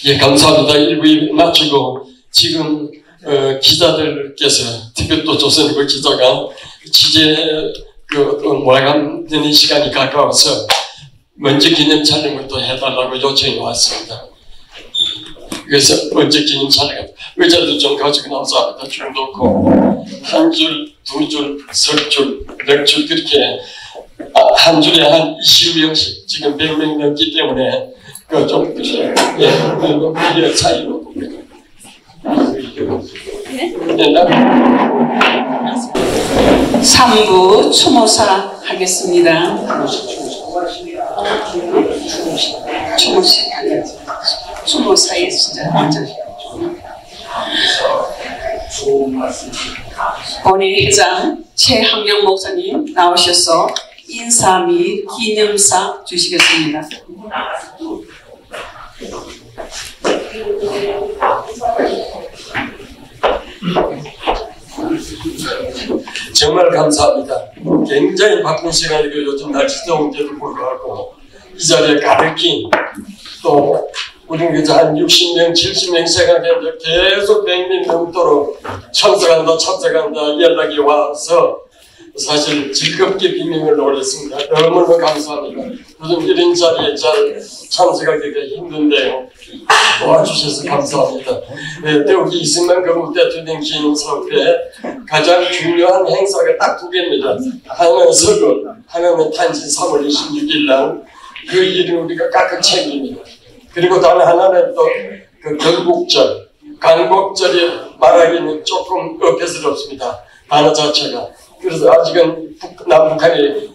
[SPEAKER 2] 예, 감사합니다. 1부 마치고 지금 기자들께서 특히 또 조선일보 기자가 취재 마감되는 시간이 가까워서 먼저 기념 촬영을 또 해달라고 요청이 왔습니다. 그래서 먼저 기념 촬영 의자도 좀 가지고 나와서 앞에다 쭉 놓고 한 줄, 두 줄, 석 줄, 몇 줄 그렇게 한 줄에 한 20명씩 지금 100명 넘기 때문에 좀 예, 차이로
[SPEAKER 1] 3부 추모사 하겠습니다. 추모사에 진짜 본회 회장 최학명 목사님 나오셔서 인사 및 기념사 주시겠습니다.
[SPEAKER 2] 정말 감사합니다. 굉장히 바쁜 시간이고 요즘 날씨 더운데도 불구하고 이 자리에 가득히 또 우리 그저 한 60명, 70명 생각했는데 계속 100명 넘도록 참석한다 연락이 와서 사실 즐겁게 비명을 올렸습니다. 너무너무 감사합니다. 요즘 이런 자리에 잘 참석하기가 힘든데요. 도와주셔서 감사합니다. 네, 여기 이승만 건국 대통령 기념사업회 가장 중요한 행사가 딱 두 개입니다. 하나는 서거, 하나는 탄신 3월 26일 날 그 일을 우리가 각각 챙깁니다. 그리고 다른 하나는 또 그 건국절, 강복절이 말하기는 조금 어폐스럽습니다. 단어 자체가. 그래서 아직은 남북한이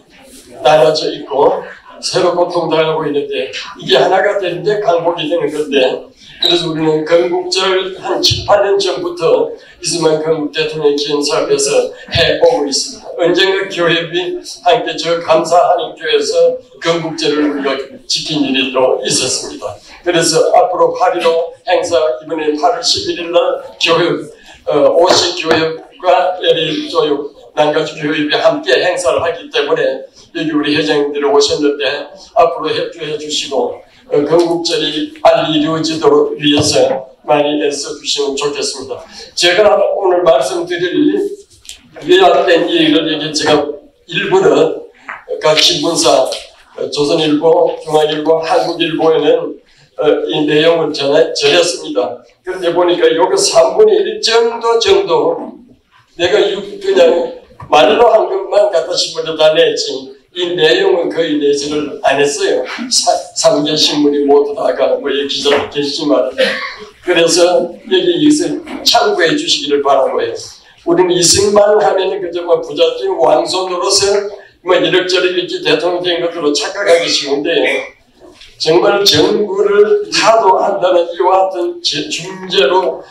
[SPEAKER 2] 나눠져 있고 서로 고통당하고 있는데 이게 하나가 되는데 강복이 되는 건데 그래서 우리는 건국절 한 7, 8년 전부터 이승만 건국 대통령 기념사업에서 해오고 있습니다. 언젠가 교회비 함께 저 감사하는 교회에서 건국절을 우리가 지킨 일이 또 있었습니다. 그래서 앞으로 8.15 행사 이번에 8월 11일 날 교육 50교육과 예비조육 남가주 교육이 함께 행사를 하기 때문에 여기 우리 회장님들이 오셨는데 앞으로 협조해 주시고 건국절이 빨리 이루어지도록 위해서 많이 애써주시면 좋겠습니다. 제가 오늘 말씀드릴 요약된 얘기를 제가 일부는 각 신문사 조선일보, 중앙일보, 한국일보에는 이 내용을 전했습니다. 그런데 보니까 여기 3분의 1 정도 내가 그냥 말로 한 것만 갖다 신문에 다 냈지 이 내용은 거의 내지를 안 했어요. 3개 신문이 모두 다가 뭐에 기자도 계시지만 그래서 여기 이것을 참고해 주시기를 바라고요. 우리는 이승만 하면은 그저 뭐 부잣집 왕손으로서 뭐 이럭저럭 이렇게 대통령 된 것으로 착각하기 쉬운데 정말 정부를 타도한다는 이와 같은 중죄로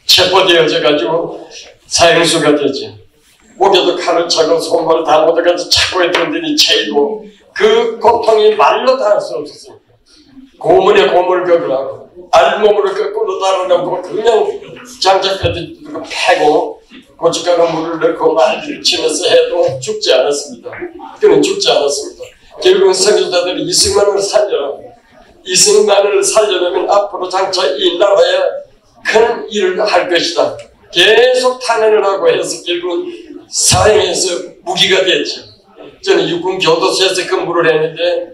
[SPEAKER 2] 체포되어져 가지고 사형수가 되죠. 목에도 칼을 차고 손발을 다 묻어가지고 차고 했던 데니 채이고 그 고통이 말로 다 할 수 없었어요. 고문에 고문을 거부하고 알몸으로 거꾸로 달아놓고 그냥 장작까지 패고 고춧가루 물을 넣고 말을 치면서 해도 죽지 않았습니다. 그는 죽지 않았습니다. 결국 선교사들이 이승만을 살려라. 이승만을 살려면 앞으로 장차 이 나라에 큰 일을 할 것이다. 계속 탄핵을 하고 해서 결국 사형에서 무기가 됐죠. 저는 육군 교도소에서 근무를 했는데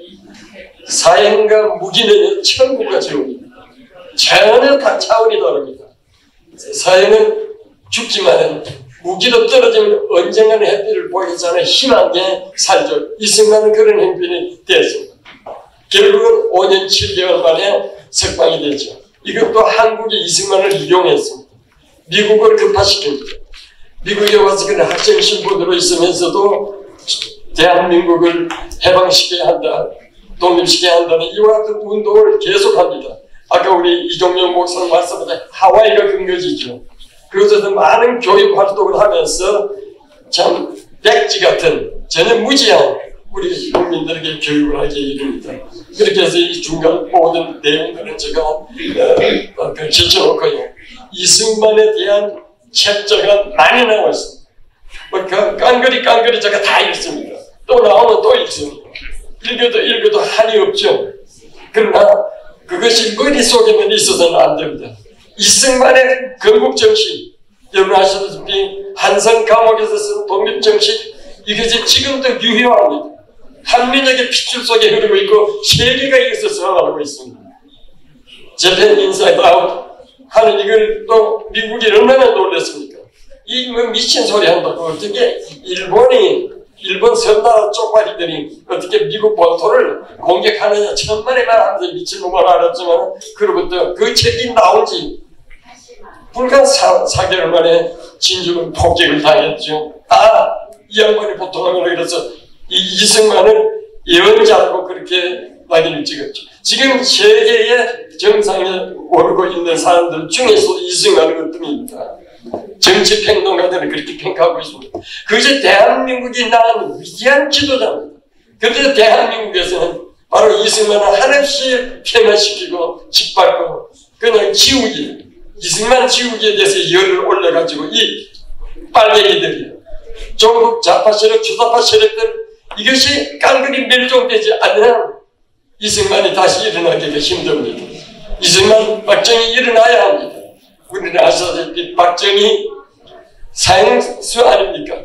[SPEAKER 2] 사형과 무기는 천국과 지옥입니다. 전혀 다 차원이 다릅니다. 사형은 죽지만 무기로 떨어지면 언젠가는 햇빛을 보이잖아요. 희망에 살죠. 이승만은 그런 행편이 됐습니다. 결국은 5년 7개월 만에 석방이 되죠. 이것도 한국이 이승만을 이용했습니다. 미국을 급파시킵니다. 미국에 와서 그런 학생 신분으로 있으면서도 대한민국을 해방시켜야 한다, 독립시켜야 한다는 이와 같은 운동을 계속합니다. 아까 우리 이종영 목사님 말씀하신 하와이가 근거지죠. 그것에서 많은 교육 활동을 하면서 참 백지 같은 전혀 무지한 우리 국민들에게 교육을 하게 이릅니다. 그렇게 해서 이 중간 모든 내용들은 제가 제쳐놓고요. 이승만에 대한 챕터가 많이 나와 있습니다. 뭐 깡그리 제가 다 읽습니다. 또 나오면 또 읽습니다. 읽어도 한이 없죠. 그러나 그것이 머릿속에만 있어서는 안 됩니다. 이승만의 건국정신, 여러분 아시다시피 한성 감옥에서 쓴 독립정신, 이것이 지금도 유효합니다. 한민족의 핏줄 속에 흐르고 있고 세계가 이것을 수행하고 있습니다. 재팬 인사이드 아웃 하는 이걸 또 미국이 얼마나 놀랐습니까? 이 뭐 미친 소리 한다고 어떻게 일본 선나라 쪽발이들이 어떻게 미국 본토를 공격하느냐 천만의 말 하면서 미친놈을 알았지만 그로부터 그 책이 나온 지 불과 4개월 만에 진주는 폭격을 당했죠. 이 양반이 보통하면 그래서 이승만을 예언자라고 그렇게 낙인을 찍었죠. 지금 세계의 정상에 오르고 있는 사람들 중에서 이승만은 어떤입니다. 정치 평론가들은 그렇게 평가하고 있습니다. 그것이 대한민국이 낳은 위대한 지도자입니다. 그런데 대한민국에서는 바로 이승만을 한없이 폄하시키고 짓밟고 그냥 지우기, 이승만 지우기에 대해서 열을 올려가지고 이 빨갱이들이 조국 좌파 세력, 주사파 세력들 이것이 깡그리 멸종되지 않으면 이승만이 다시 일어나기가 힘듭니다. 이승만, 박정희 일어나야 합니다. 우리는 아시다시피 박정희 사형수 아닙니까?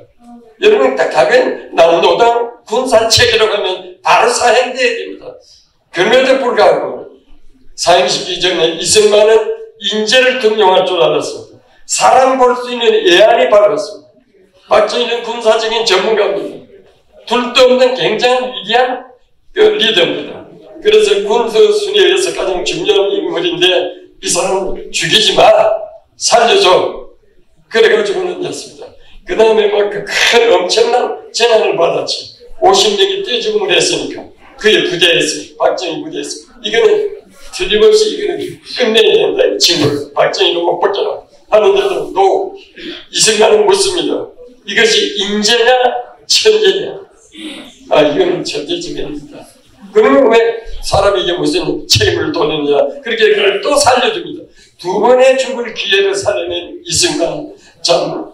[SPEAKER 2] 여러분 가면 남노당 군사체계로 가면 바로 사형돼야 됩니다. 그럼에도 불구하고 사형시키기 전에 이승만은 인재를 등용할 줄 알았습니다. 사람 볼 수 있는 예안이 밝았습니다. 박정희는 군사적인 전문가입니다. 둘도 없는 굉장히 위대한 리더입니다. 그래서 군수 순위에서 가장 중요한 인물인데 이 사람을 죽이지 마, 살려줘. 그래가지고는 했습니다. 그 다음에 막 큰 엄청난 재난을 받았지. 50명이 떼죽음을 했으니까 그의 부대에서, 박정희 부대에서 이거는 틀림없이 이거는 끝내야 된다. 이 친구를 박정희는 못 벗겨라 하는데도 이승만은 묻습니다. 이것이 인재냐 천재냐? 이거는 천재지변입니다. 그러면 왜 사람에게 무슨 책임을 돌리느냐? 그렇게 그걸 또 살려줍니다. 두 번의 죽을 기회를 살려낸 이승만 참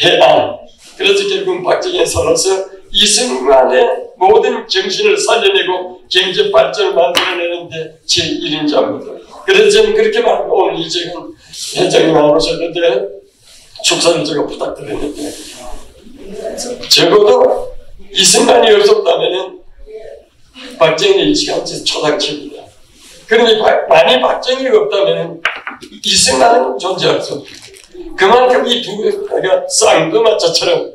[SPEAKER 2] 해안. 그래서 결국 박정희에 살아서 이승만의 모든 정신을 살려내고 경제 발전을 만들어내는데 제1인자입니다. 그래서 저는 그렇게 말하고 오늘 이재근 회장님 안 오셨는데 축사를 제가 부탁드렸는데 적어도 이승만이 없었다면 박정희 일치가 초당치입니다. 그러니 만약 박정희가 없다면 이승만은 존재할 수 없습니다. 그만큼 이 두 개가 쌍두마차처럼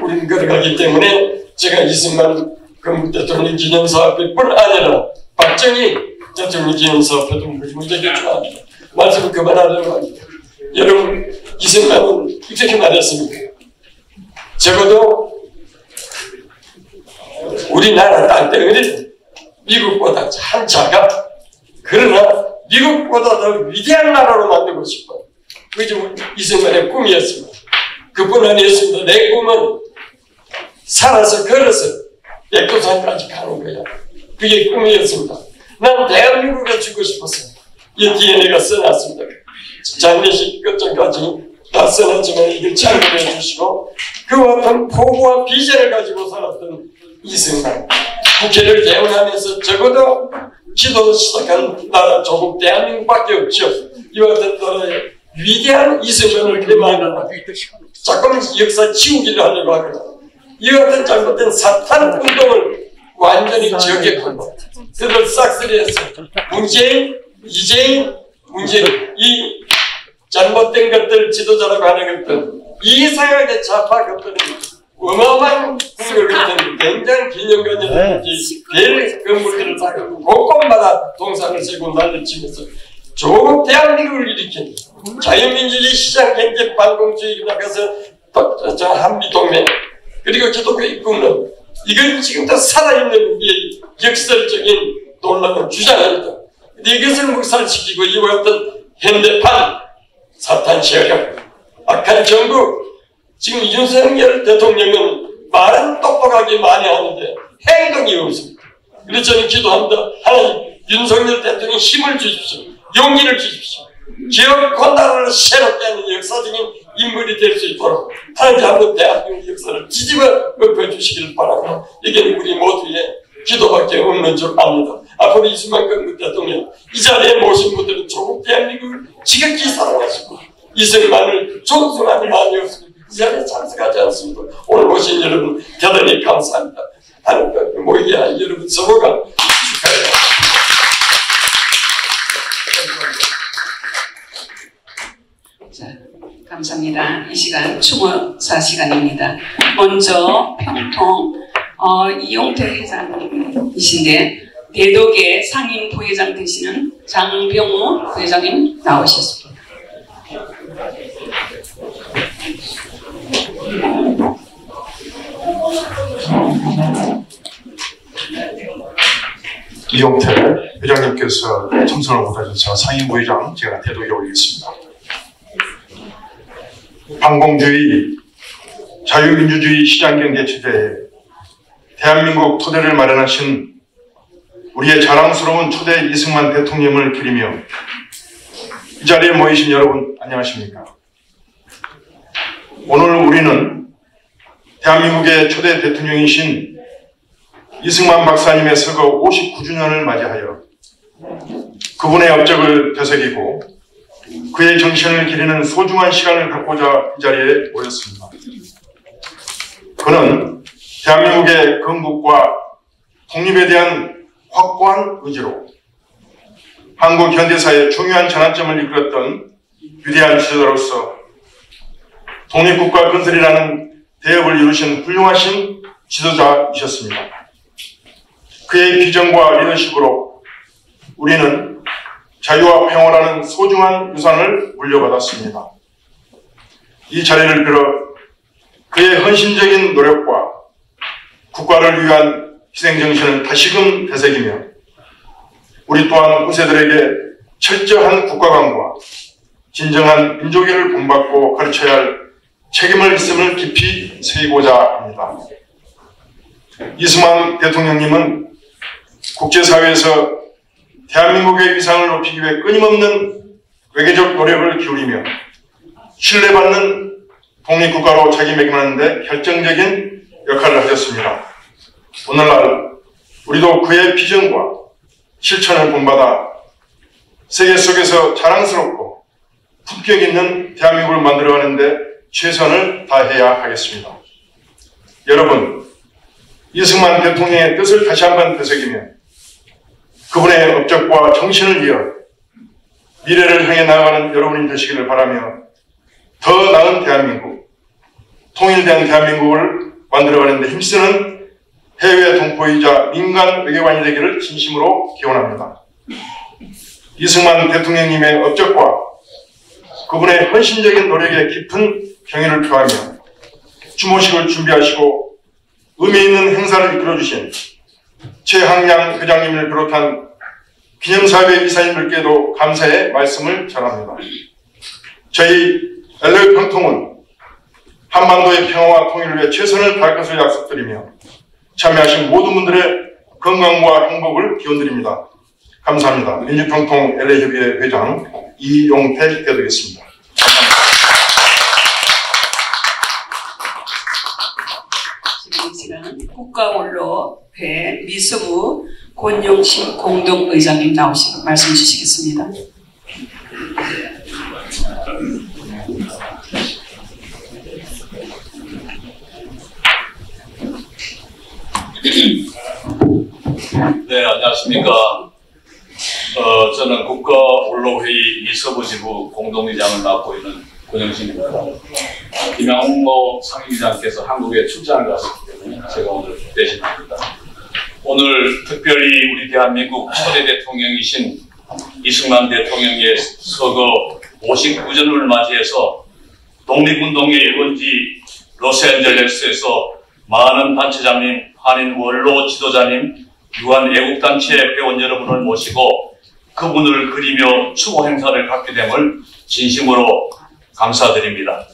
[SPEAKER 2] 우리는 걸어가기 때문에 제가 이승만을 건국 대통령 기념사업뿐 아니라 박정희 대통령 기념사업에도 무지무지하게 좋아합니다. 말씀을 그만하려고 합니다. 여러분, 이승만은 이렇게 말했습니다. 적어도 우리나라 땅덩어리는 미국보다 참 작아. 그러나 미국보다 더 위대한 나라로 만들고 싶어. 그게 이승만의 꿈이었습니다. 그뿐 아니었습니다. 내 꿈은 살아서 걸어서 백두산까지 가는 거야. 그게 꿈이었습니다. 난 대한민국에 주고 싶었어요. 이 뒤에 내가 써놨습니다. 장례식 끝전까지 다 써놨지만 이걸 참고해 주시고, 그와 같은 포부와 비전을 가지고 살았던 이승만, 국회를 개헌하면서 적어도 기도 시작한 나라 조국 대한민국밖에 없죠. 이와 같은 나라의 위대한 이승만을 기만하나 자꾸만 역사 지우기를 하려고 하거나 이와 같은 잘못된 사탄 운동을 완전히 저격하고 그들 싹쓸이해서 문재인, 이재인, 이 잘못된 것들 지도자라고 하는 것들, 이상하게 좌파 것들은 어마어마한 국력을 가진 굉장히 기념관이라든지 별 건물들을 쌓고 곳곳마다 동상을 세고 난리를 치면서 조국 대한민국을 일으킨 자유민주주의 시장 경제 반공주의 나가서 한미동맹 그리고 기독교 입국론, 이건 지금도 살아있는 이 역설적인 논란을 주장합니다. 이것을 묵살시키고 이와 같은 현대판 사탄 세력, 악한 정부, 지금 윤석열 대통령은 말은 똑똑하게 많이 하는데 행동이 없습니다. 그래서 저는 기도합니다. 하나님, 윤석열 대통령 힘을 주십시오. 용기를 주십시오. 기업과 나라를 새롭게 하는 역사적인 인물이 될 수 있도록 하나님 한번 대한민국 역사를 뒤집어 엎어주시기를 바라고, 이게 우리 모두의 기도밖에 없는 줄 압니다. 앞으로 이승만 건국 대통령 이 자리에 모신 분들은 조국 대한민국을 지극히 사랑하시고 이승만을 존중하는 마음이 없습니다. 이 자리에 참석하지 않습니다. 오늘 오신 여러분 대단히 감사합니다. 하나님 모이게 한 여러분 서로가 축하해요.
[SPEAKER 1] 자, 감사합니다. 이 시간 추모사 시간입니다. 먼저 평통 이용태 회장이신데 대덕의 상임 부회장 되시는 장병호 부회장님 나오셨습니다.
[SPEAKER 11] 이용태 회장님께서 참석을 못하셔서 상임 부회장 제가 대독에 올리겠습니다. 반공주의, 자유민주주의 시장경제 체제에 대한민국 토대를 마련하신 우리의 자랑스러운 초대 이승만 대통령을 기리며 이 자리에 모이신 여러분 안녕하십니까? 오늘 우리는 대한민국의 초대 대통령이신 이승만 박사님의 서거 59주년을 맞이하여 그분의 업적을 되새기고 그의 정신을 기리는 소중한 시간을 갖고자 이 자리에 모였습니다. 그는 대한민국의 건국과 독립에 대한 확고한 의지로 한국 현대사의 중요한 전환점을 이끌었던 위대한 지도자로서 독립국가 건설이라는 대업을 이루신 훌륭하신 지도자이셨습니다. 그의 비전과 리더십으로 우리는 자유와 평화라는 소중한 유산을 물려받았습니다. 이 자리를 빌어 그의 헌신적인 노력과 국가를 위한 희생정신을 다시금 되새기며 우리 또한 후세들에게 철저한 국가관과 진정한 민족애를 본받고 가르쳐야 할 책임을 있음을 깊이 새기고자 합니다. 이승만 대통령님은 국제사회에서 대한민국의 위상을 높이기 위해 끊임없는 외교적 노력을 기울이며 신뢰받는 독립국가로 자기매김하는 데 결정적인 역할을 하셨습니다. 오늘날 우리도 그의 비전과 실천을 본받아 세계 속에서 자랑스럽고 품격 있는 대한민국을 만들어가는 데 최선을 다해야 하겠습니다. 여러분, 이승만 대통령의 뜻을 다시 한번 되새기며 그분의 업적과 정신을 이어 미래를 향해 나아가는 여러분이 되시기를 바라며 더 나은 대한민국, 통일된 대한민국을 만들어가는 데 힘쓰는 해외 동포이자 민간 외교관이 되기를 진심으로 기원합니다. 이승만 대통령님의 업적과 그분의 헌신적인 노력에 깊은 경의를 표하며 추모식을 준비하시고 의미 있는 행사를 이끌어주신 최항량 회장님을 비롯한 기념사회 이사님들께도 감사의 말씀을 전합니다. 저희 LA 평통은 한반도의 평화와 통일을 위해 최선을 다할 것을 약속드리며 참여하신 모든 분들의 건강과 행복을 기원드립니다. 감사합니다. 민주평통 LA협의회 회장 이용택 되겠습니다.
[SPEAKER 1] 지금 이 시간 국가원로회 미서부 권용신 공동의장님 나오시고 말씀 주시겠습니다.
[SPEAKER 12] 네, 안녕하십니까. 저는 국가원로회의 미서부지부 공동의장을 맡고 있는 권영신입니다. 김양모 상임위장께서 한국에 출장을 갔었기 때문에 제가 오늘 대신합니다. 오늘 특별히 우리 대한민국 초대 대통령이신 이승만 대통령의 서거 59주년을 맞이해서 독립운동의 일본지 로스앤젤레스에서 많은 단체장님, 한인 원로 지도자님, 유한 애국단체 회원 여러분을 모시고 그분을 그리며 추모 행사를 갖게 됨을 진심으로 감사드립니다.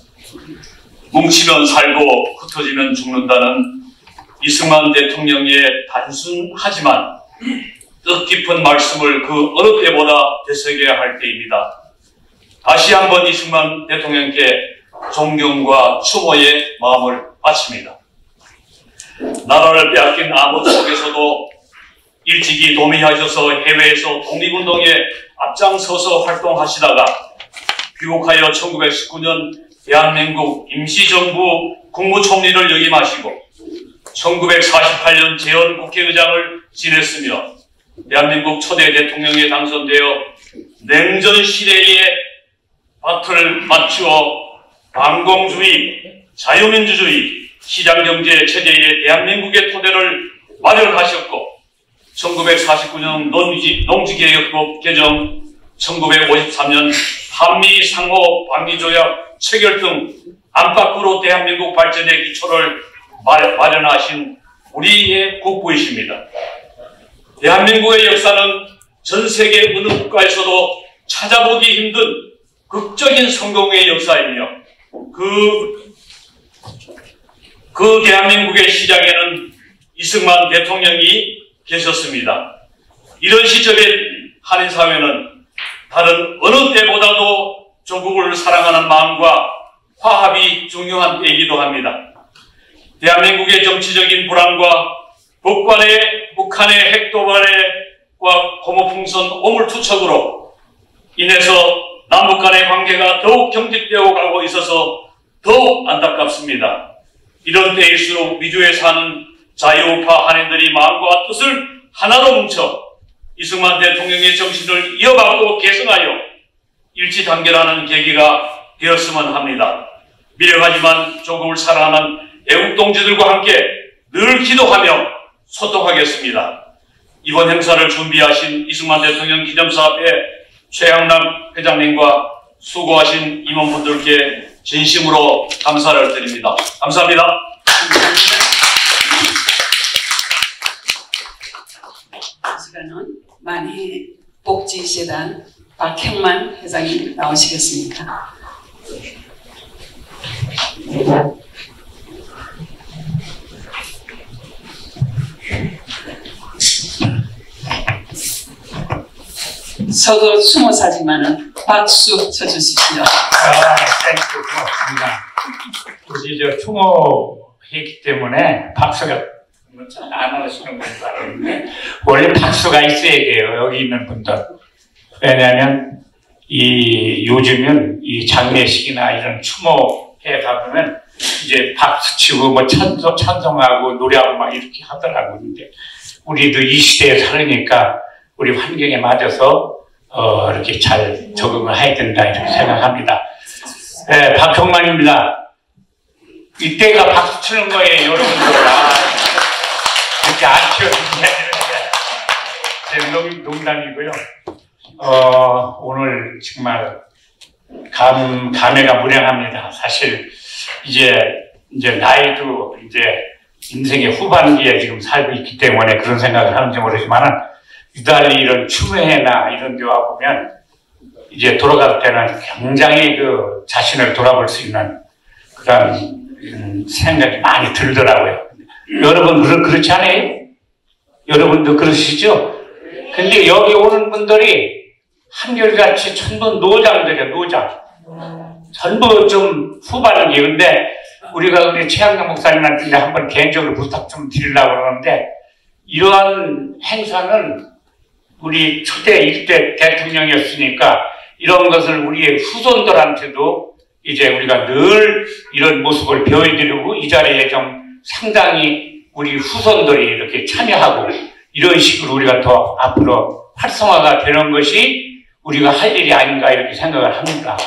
[SPEAKER 12] 뭉치면 살고 흩어지면 죽는다는 이승만 대통령의 단순하지만 뜻깊은 말씀을 그 어느 때보다 되새겨야 할 때입니다. 다시 한번 이승만 대통령께 존경과 추모의 마음을 바칩니다. 나라를 빼앗긴 암흑 속에서도 일찍이 도미하셔서 해외에서 독립운동에 앞장서서 활동하시다가 귀국하여 1919년 대한민국 임시정부 국무총리를 역임하시고 1948년 재헌국회의장을 지냈으며 대한민국 초대 대통령에 당선되어 냉전 시대에 밭을 맞추어 반공주의, 자유민주주의, 시장경제 체제의 대한민국의 토대를 마련하셨고 1949년 농지개혁법 개정, 1953년 한미 상호 방위조약 체결 등 안팎으로 대한민국 발전의 기초를 마련하신 우리의 국부이십니다. 대한민국의 역사는 전 세계 어느 국가에서도 찾아보기 힘든 극적인 성공의 역사이며 그 대한민국의 시작에는 이승만 대통령이 계셨습니다. 이런 시절에 한인사회는 다른 어느 때보다도 조국을 사랑하는 마음과 화합이 중요한 때이기도 합니다. 대한민국의 정치적인 불안과 북한의 핵도발과 고무풍선 오물투척으로 인해서 남북 간의 관계가 더욱 경직되어 가고 있어서 더욱 안타깝습니다. 이런 때일수록 미주에 사는 자유우파 한인들이 마음과 뜻을 하나로 뭉쳐 이승만 대통령의 정신을 이어받고 계승하여 일치단결하는 계기가 되었으면 합니다. 미련하지만 조국을 사랑하는 애국동지들과 함께 늘 기도하며 소통하겠습니다. 이번 행사를 준비하신 이승만 대통령 기념사업회 최항남 회장님과 수고하신 임원분들께 진심으로 감사를 드립니다. 감사합니다.
[SPEAKER 1] 이 시간은 만해복지재단 박형만 회장님 나오시겠습니다. 서로 추모사지만은 박수 쳐주십시오.
[SPEAKER 13] 땡큐, 고맙습니다. 우리 추모했기 때문에 박수가 안 하시는 분들 같은데 원래 박수가 있어야 돼요. 여기 있는 분들. 왜냐하면 요즘은 이 장례식이나 이런 추모회 가보면 이제 박수 치고 뭐 찬송하고 노래하고 막 이렇게 하더라고요. 근데 우리도 이 시대에 살으니까 우리 환경에 맞아서 이렇게 잘 적응을 해야 된다 이렇게 생각합니다. 네, 박형만입니다. 이때가 박수 치는 거예요, 여러분들. 이렇게 안 키워주셔야 되는데 농담이고요. 오늘 정말 감회가 무량합니다. 사실 이제 나이도 이제 인생의 후반기에 지금 살고 있기 때문에 그런 생각을 하는지 모르지만은 유달리 이런 추모회나 이런 데 와보면 이제 돌아갈 때는 굉장히 그 자신을 돌아볼 수 있는 그런 생각이 많이 들더라고요. 여러분 그렇지 않아요? 여러분도 그러시죠? 근데 여기 오는 분들이 한결같이 전부 노장들이에요, 노장. 전부 좀 후반기. 근데 우리가 우리 최양경 목사님한테 한번 개인적으로 부탁 좀 드리려고 그러는데, 이러한 행사는 우리 초대 1대 대통령이었으니까 이런 것을 우리의 후손들한테도 이제 우리가 늘 이런 모습을 보여드리고, 이 자리에 좀 상당히 우리 후손들이 이렇게 참여하고 이런 식으로 우리가 더 앞으로 활성화가 되는 것이 우리가 할 일이 아닌가 이렇게 생각을 합니다.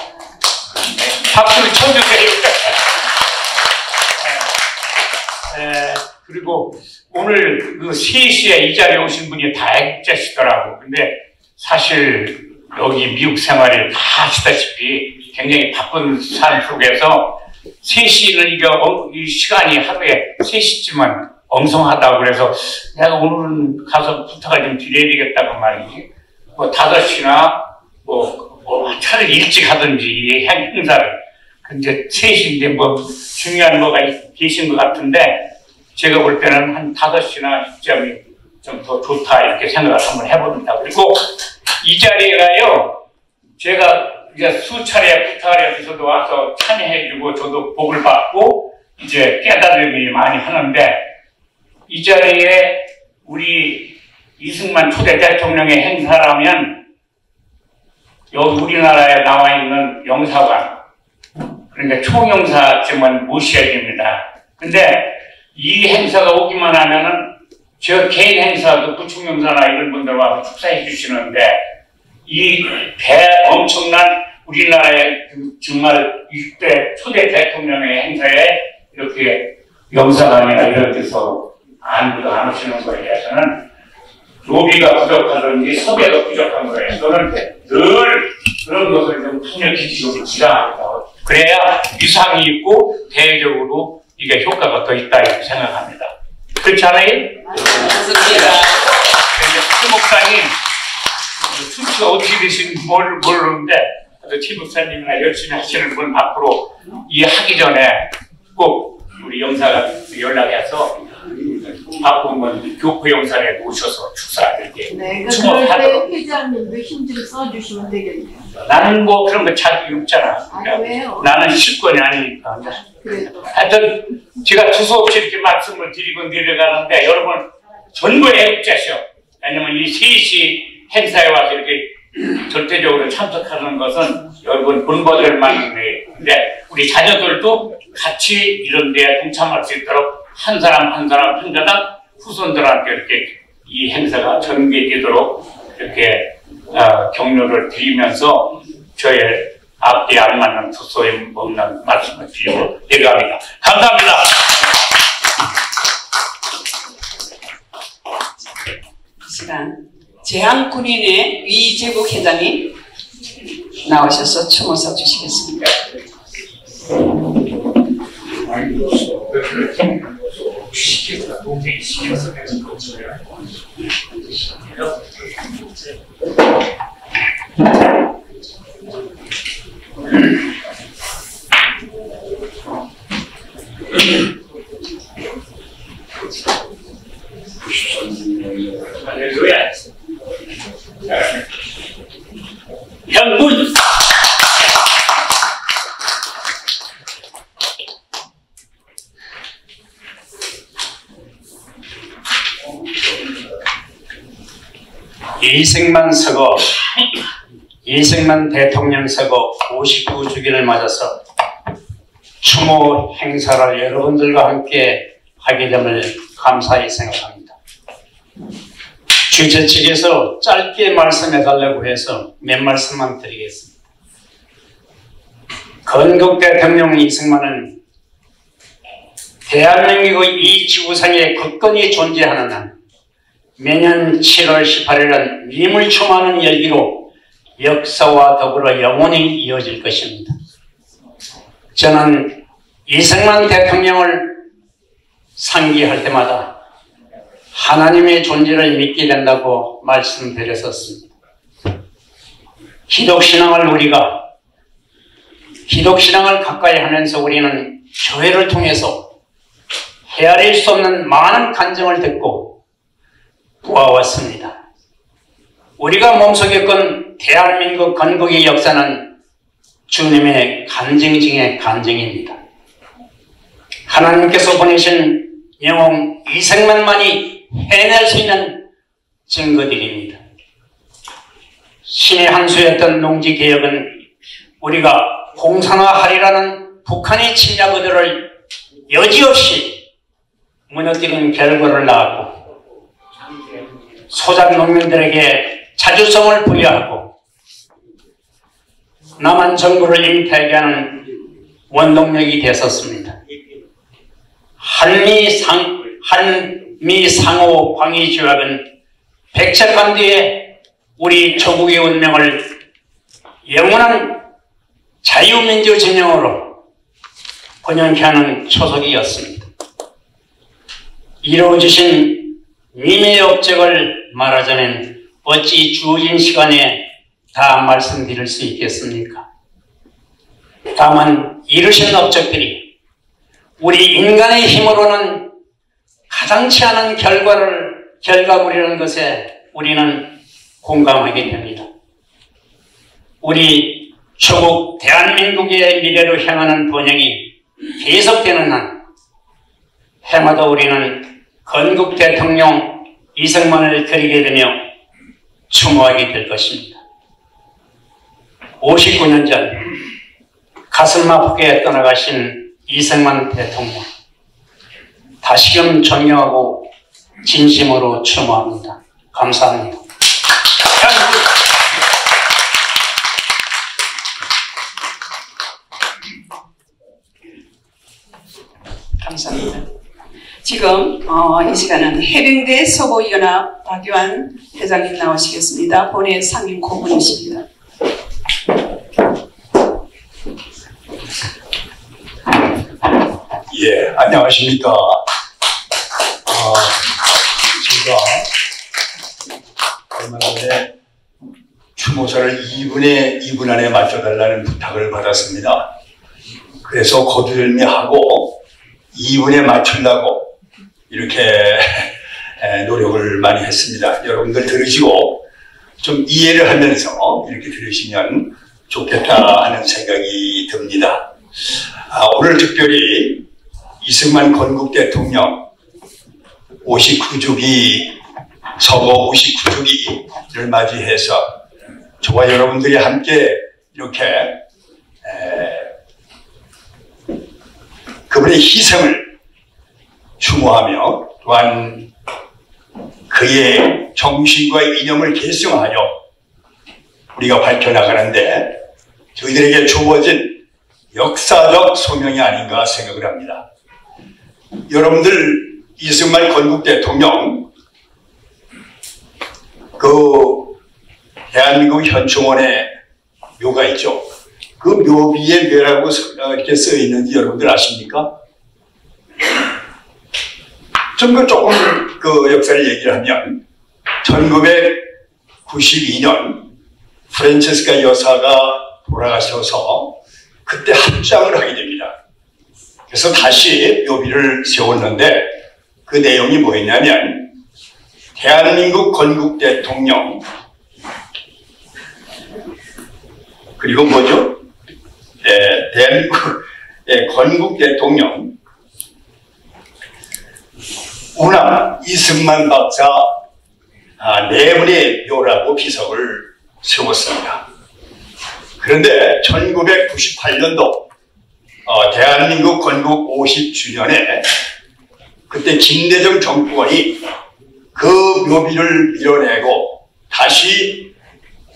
[SPEAKER 13] 박수를 쳐주세요. 그리고 오늘 그 3시에 이 자리에 오신 분이 다 애국자시더라고. 근데 사실 여기 미국 생활을 다 아시다시피 굉장히 바쁜 삶 속에서 3시는 이 시간이 하루에 3시쯤은 엉성하다고 그래서 내가 오늘은 가서 부탁을 좀 드려야 되겠다고 말이지. 뭐 5시나 차라리 일찍 하든지 이 행사를. 근데 3시인데 뭐 중요한 뭐가 계신 것 같은데 제가 볼 때는 한 5시나 시점이 좀 더 좋다 이렇게 생각을 한번 해봅니다. 그리고 이 자리가요, 제가 이제 수차례 부탁을 해서 저도 와서 참여해주고 저도 복을 받고 이제 깨달음이 많이 하는데, 이 자리에 우리 이승만 초대 대통령의 행사라면 여기 우리나라에 나와 있는 영사관, 그러니까 총영사쯤은 모셔야 됩니다. 근데 이 행사가 오기만 하면은 저 개인 행사도 부총영사나 이런 분들 와서 축사해 주시는데, 이 엄청난 우리나라의 정말 6대 초대 대통령의 행사에 이렇게 영사관이나 이런 데서 안부도 안 오시는 거에 대해서는 로비가 부족하든지 섭외가 부족한 거에 대해서는 늘 그런 것을 좀 통역해주시고 지향합니다. 그래야 위상이 있고 대외적으로 이게 효과가 더 있다 이렇게 생각합니다. 그렇지 않아요?
[SPEAKER 1] 맞습니다.
[SPEAKER 13] 최 목사님 수치가 어떻게 되시는지 모르는데 최 목사님이나 열심히 하시는 분 앞으로 이 하기 전에 꼭 우리 영사가 연락해서 바쁘면 교포 영사에 모셔서 축사 이렇게
[SPEAKER 14] 그럴 때 회장님도 힘 좀 써주시면 되겠네요.
[SPEAKER 13] 나는 뭐 그런 거 잘 없잖아.
[SPEAKER 14] 왜요?
[SPEAKER 13] 나는 실권이 아니니까.
[SPEAKER 14] 그래도.
[SPEAKER 13] 하여튼 제가 두서없이 이렇게 말씀을 드리고 내려가는데 여러분 전부 애국자셔. 왜냐면 이 3시 행사에 와서 이렇게 절대적으로 참석하는 것은 여러분 본받을 만한 거예요. 근데 우리 자녀들도 같이 이런 데에 동참할 수 있도록 한 사람 한 자당 후손들한테 이렇게 이 행사가 전개되도록 이렇게 격려를 드리면서 저의 앞뒤 안 맞는 투소에 없는 말씀을 드리고 내려갑니다. 감사합니다.
[SPEAKER 1] 시간 재향군인의 위재국 회장님 나오셔서 추모사 주시겠습니다.
[SPEAKER 13] 시켜서 동생이 시켜서 내는 거죠. 할렐루야. 형문.
[SPEAKER 15] 이승만 서거, 이승만 대통령 서거 59주기를 맞아서 추모 행사를 여러분들과 함께 하게 됨을 감사히 생각합니다. 주최 측에서 짧게 말씀해 달라고 해서 몇 말씀만 드리겠습니다. 건국 대통령 이승만은 대한민국의 이 지구상에 굳건히 존재하는 한 매년 7월 18일은 님을 추모하는 열기로 역사와 더불어 영원히 이어질 것입니다. 저는 이승만 대통령을 상기할 때마다 하나님의 존재를 믿게 된다고 말씀드렸었습니다. 기독신앙을 가까이 하면서 우리는 교회를 통해서 헤아릴 수 없는 많은 간증을 듣고 보아왔습니다. 우리가 몸속에 건 대한민국 건국의 역사는 주님의 간증 중에 간증입니다. 하나님께서 보내신 영웅 이승만만이 해낼 수 있는 증거들입니다. 신의 한 수였던 농지개혁은 우리가 공산화하리라는 북한의 침략 의도를 여지없이 무너뜨린 결과를 낳았고 소작 농민들에게 자주성을 부여하고 남한 정부를 잉태하게 하는 원동력이 됐었습니다. 한미 상호 방위 조약은 백척한 뒤에 우리 조국의 운명을 영원한 자유민주 진영으로 번영케 하는 초석이었습니다. 이루어지신 님의 업적을 말하자면 어찌 주어진 시간에 다 말씀드릴 수 있겠습니까? 다만 이루신 업적들이 우리 인간의 힘으로는 가당치 않은 결과물이라는 것에 우리는 공감하게 됩니다. 우리 조국 대한민국의 미래로 향하는 번영이 계속되는 한 해마다 우리는 건국 대통령 이승만을 그리게 되며 추모하게 될 것입니다. 59년 전 가슴 아프게 떠나가신 이승만 대통령 다시금 존경하고 진심으로 추모합니다. 감사합니다.
[SPEAKER 1] 감사합니다. 지금 이 시간은 해병대 서부연합 박유한 회장님 나오시겠습니다. 본회 상임 고문이십니다.
[SPEAKER 16] 예, 안녕하십니까. 제가 얼마 전에 추모사를 2분 안에 맞춰달라는 부탁을 받았습니다. 그래서 거두절미하고 2분에 맞추려고 이렇게 노력을 많이 했습니다. 여러분들 들으시고 좀 이해를 하면서 이렇게 들으시면 좋겠다 하는 생각이 듭니다. 오늘 특별히 이승만 건국 대통령 59주기 서거 59주기를 맞이해서 저와 여러분들이 함께 이렇게 그분의 희생을 추모하며 또한 그의 정신과 이념을 계승하여 우리가 밝혀나가는데 저희들에게 주어진 역사적 소명이 아닌가 생각을 합니다. 여러분들 이승만 건국 대통령 그 대한민국 현충원에 묘가 있죠. 그 묘 위에 묘라고 이렇게 써 있는지 여러분들 아십니까? 좀 조금 그 역사를 얘기를 하면 1992년 프란체스카 여사가 돌아가셔서 그때 합장을 하게 됩니다. 그래서 다시 묘비를 세웠는데 그 내용이 뭐였냐면 대한민국 건국 대통령 그리고 뭐죠? 대한민국 건국 대통령 운암 이승만 박사 네 분의 묘라고 비석을 세웠습니다. 그런데 1998년도 대한민국 건국 50주년에 그때 김대중 정권이 그 묘비를 밀어내고 다시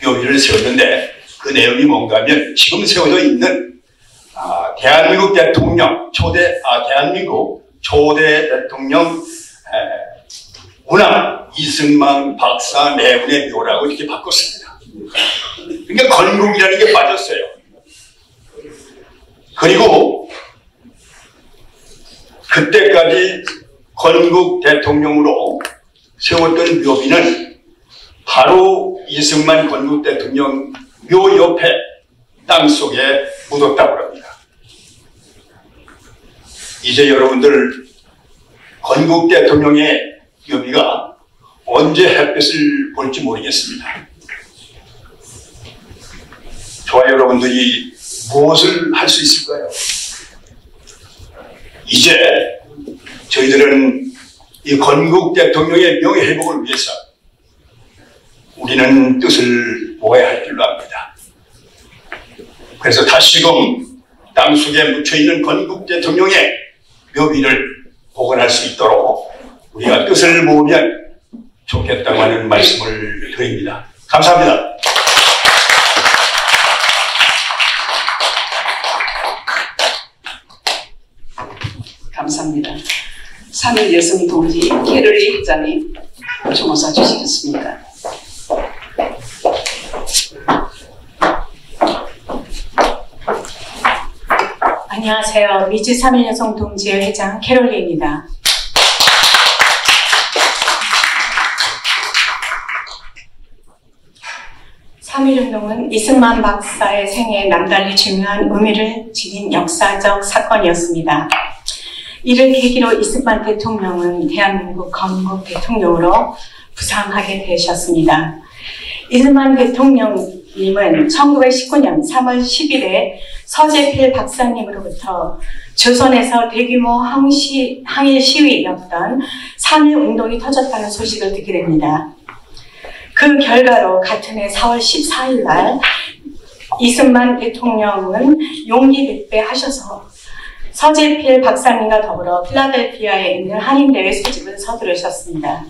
[SPEAKER 16] 묘비를 세웠는데 그 내용이 뭔가 하면 지금 세워져 있는 대한민국 대통령 대한민국 초대 대통령 운암 이승만 박사 내분의 묘라고 이렇게 바꿨습니다. 그러니까 건국이라는 게 빠졌어요. 그리고 그때까지 건국 대통령으로 세웠던 묘비는 바로 이승만 건국 대통령 묘 옆에 땅속에 묻었다고 합니다. 이제 여러분들 건국 대통령의 묘비가 언제 햇빛을 볼지 모르겠습니다. 저와 여러분들이 무엇을 할 수 있을까요? 이제 저희들은 이 건국 대통령의 명예회복을 위해서 우리는 뜻을 모아야 할 줄로 압니다. 그래서 다시금 땅속에 묻혀있는 건국 대통령의 묘비를 복원할 수 있도록 우리가 뜻을 모으면 좋겠다고 하는 말씀을 드립니다. 감사합니다.
[SPEAKER 1] 감사합니다. 3일 여성 동지 캐롤리 회장님 총호사 주시겠습니다.
[SPEAKER 17] 안녕하세요. 미주 3일 여성 동지회 회장 캐롤리입니다. (3.1운동은) 이승만 박사의 생애에 남달리 중요한 의미를 지닌 역사적 사건이었습니다. 이를 계기로 이승만 대통령은 대한민국 건국 대통령으로 부상하게 되셨습니다. 이승만 대통령님은 1919년 3월 10일에 서재필 박사님으로부터 조선에서 대규모 항일 시위였던 3.1 운동이 터졌다는 소식을 듣게 됩니다. 그 결과로 같은 해 4월 14일 날 이승만 대통령은 용기 백배하셔서 서재필 박사님과 더불어 필라델피아에 있는 한인대회 소집을 서두르셨습니다.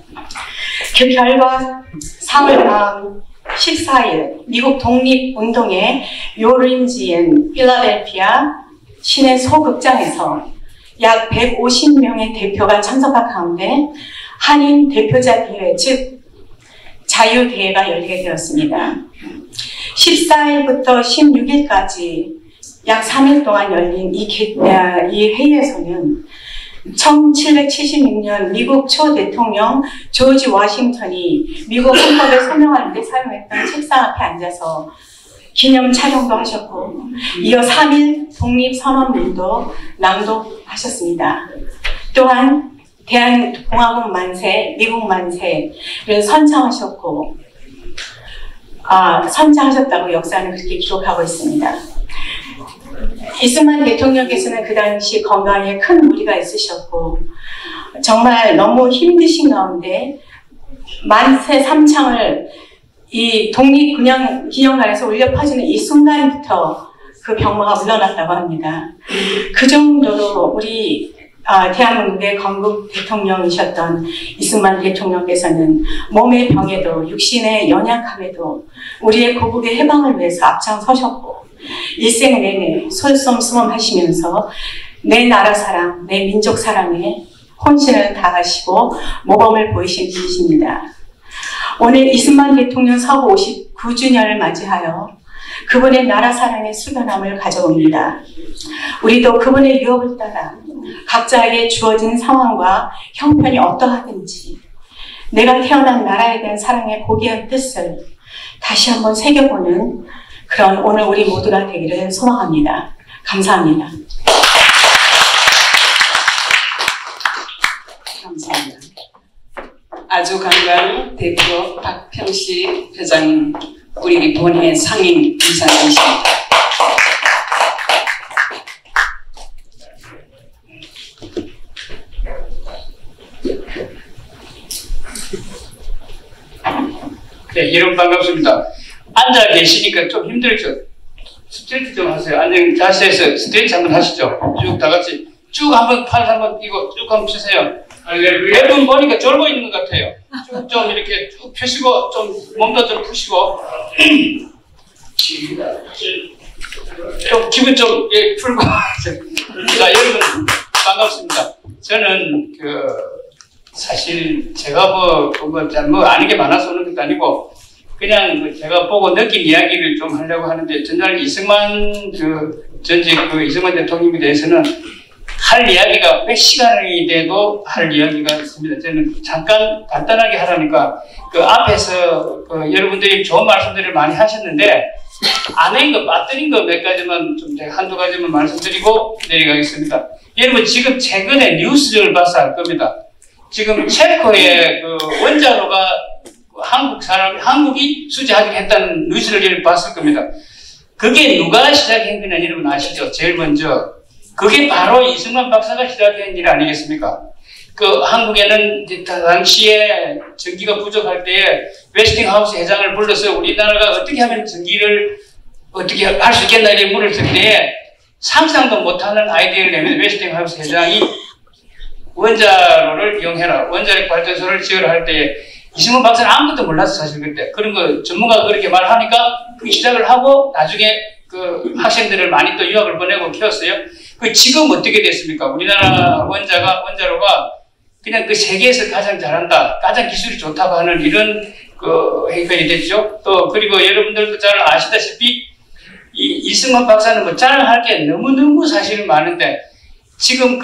[SPEAKER 17] 그 결과 4월 14일 미국 독립운동의 요린지엔 필라델피아 시내 소극장에서 약 150명의 대표가 참석한 가운데 한인 대표자 대회, 즉 자유대회가 열리게 되었습니다. 14일부터 16일까지 약 3일 동안 열린 이 회의에서는 1776년 미국 초대통령 조지 워싱턴이 미국 헌법에 서명할 때 사용했던 책상 앞에 앉아서 기념 촬영도 하셨고, 이어 3.1 독립선언문도 낭독하셨습니다. 또한 대한공화국 만세, 미국 만세를 선창하셨고, 선창하셨다고 역사는 그렇게 기록하고 있습니다. 이승만 대통령께서는 그 당시 건강에 큰 무리가 있으셨고 정말 너무 힘드신 가운데 만세 삼창을 이 독립기념관에서 울려 퍼지는 이 순간부터 그 병마가 물러났다고 합니다. 그 정도로 우리 대한민국의 건국 대통령이셨던 이승만 대통령께서는 몸의 병에도 육신의 연약함에도 우리의 고국의 해방을 위해서 앞장서셨고 일생 내내 솔선수범하시면서 내 나라 사랑, 내 민족 사랑에 혼신을 다하시고 모범을 보이신 분이십니다. 오늘 이승만 대통령 서거 59주년을 맞이하여 그분의 나라 사랑의 수변함을 가져옵니다. 우리도 그분의 유업을 따라 각자에게 주어진 상황과 형편이 어떠하든지 내가 태어난 나라에 대한 사랑의 고귀한 뜻을 다시 한번 새겨보는 그런 오늘 우리 모두가 되기를 소망합니다. 감사합니다.
[SPEAKER 1] 감사합니다. 아주 강강 대표 박평식 회장님, 우리 본회 상임 이사님이십니다.
[SPEAKER 13] 네, 이름 반갑습니다. 앉아 계시니까 좀 힘들죠? 스트레치 좀 하세요. 앉은 자세에서 스트레치 한번 하시죠. 쭉 다 같이 쭉 한번 팔 한번 띄고 쭉 한번 펴세요. 네 분 보니까 졸고 있는 것 같아요. 쭉 좀 이렇게 쭉 펴시고 좀 몸도 좀 푸시고 좀 기분 좀 풀고 자 여러분
[SPEAKER 15] 반갑습니다. 저는 사실 제가 아는 게 많아서 오는 것도 아니고 그냥 제가 보고 느낀 이야기를 좀 하려고 하는데, 전날 이승만 전직 이승만 대통령에 대해서는 할 이야기가 100시간이 돼도 할 이야기가 있습니다. 저는 잠깐 간단하게 하라니까 앞에서 여러분들이 좋은 말씀들을 많이 하셨는데 안 빠뜨린 거 몇 가지만 좀 제가 한두 가지만 말씀드리고 내려가겠습니다. 여러분 지금 최근에 뉴스를 봐서 알 겁니다. 지금 체코의 원자로가 한국이 수주하기로 했다는 뉴스를 봤을 겁니다. 그게 누가 시작한 거냐 여러분 아시죠? 제일 먼저 그게 바로 이승만 박사가 시작한 일 아니겠습니까? 한국에는 당시에 전기가 부족할 때에 웨스팅하우스 회장을 불러서 우리나라가 어떻게 하면 전기를 어떻게 할 수 있겠나 이렇게 물었을 때에 상상도 못하는 아이디어를 내면 웨스팅하우스 회장이 원자로를 이용해라, 원자력 발전소를 지으라 할 때에 이승만 박사는 아무것도 몰랐어 사실 그때. 그런 거 전문가가 그렇게 말하니까 그 시작을 하고 나중에 학생들을 많이 또 유학을 보내고 키웠어요. 지금 어떻게 됐습니까? 우리나라 원자로가 그냥 세계에서 가장 잘한다, 가장 기술이 좋다고 하는 이런 행편이 됐죠. 또 그리고 여러분들도 잘 아시다시피 이승만 박사는 자랑할 게 너무너무 사실은 많은데 지금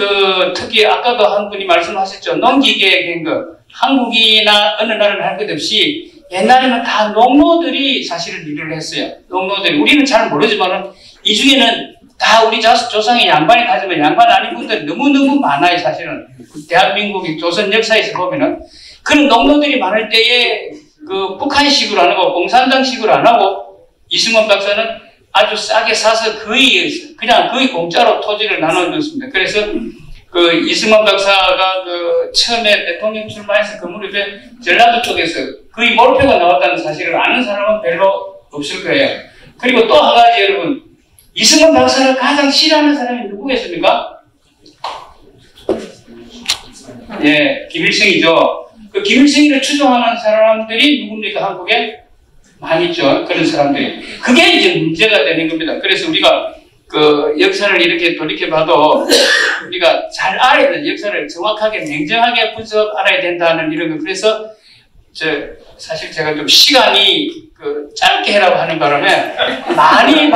[SPEAKER 15] 특히 아까도 한 분이 말씀하셨죠. 농기계획인 거 한국이나 어느 나라는 할 것 없이 옛날에는 다 농노들이 사실은 일을 했어요. 농노들이. 우리는 잘 모르지만은 이 중에는 다 우리 조상이 양반이 가지만 양반 아닌 분들 너무너무 많아요 사실은. 대한민국이 조선 역사에서 보면은 그런 농노들이 많을 때에 북한식으로 안 하고 공산당식으로 안 하고 이승만 박사는 아주 싸게 사서 거의 공짜로 토지를 나눠줬습니다. 그래서 이승만 박사가 처음에 대통령 출마해서 무렵에 전라도 쪽에서 거의 몰표가 나왔다는 사실을 아는 사람은 별로 없을 거예요. 그리고 또 한 가지 여러분, 이승만 박사를 가장 싫어하는 사람이 누구겠습니까? 예, 김일성이죠. 김일성이를 추종하는 사람들이 누굽니까? 한국에 많이 있죠. 그런 사람들이. 그게 이제 문제가 되는 겁니다. 그래서 우리가 역사를 이렇게 돌이켜봐도 우리가 잘 알아야 돼. 역사를 정확하게 냉정하게 알아야 된다는 이런 거. 그래서 사실 제가 좀 시간이 짧게 해라고 하는 바람에 많이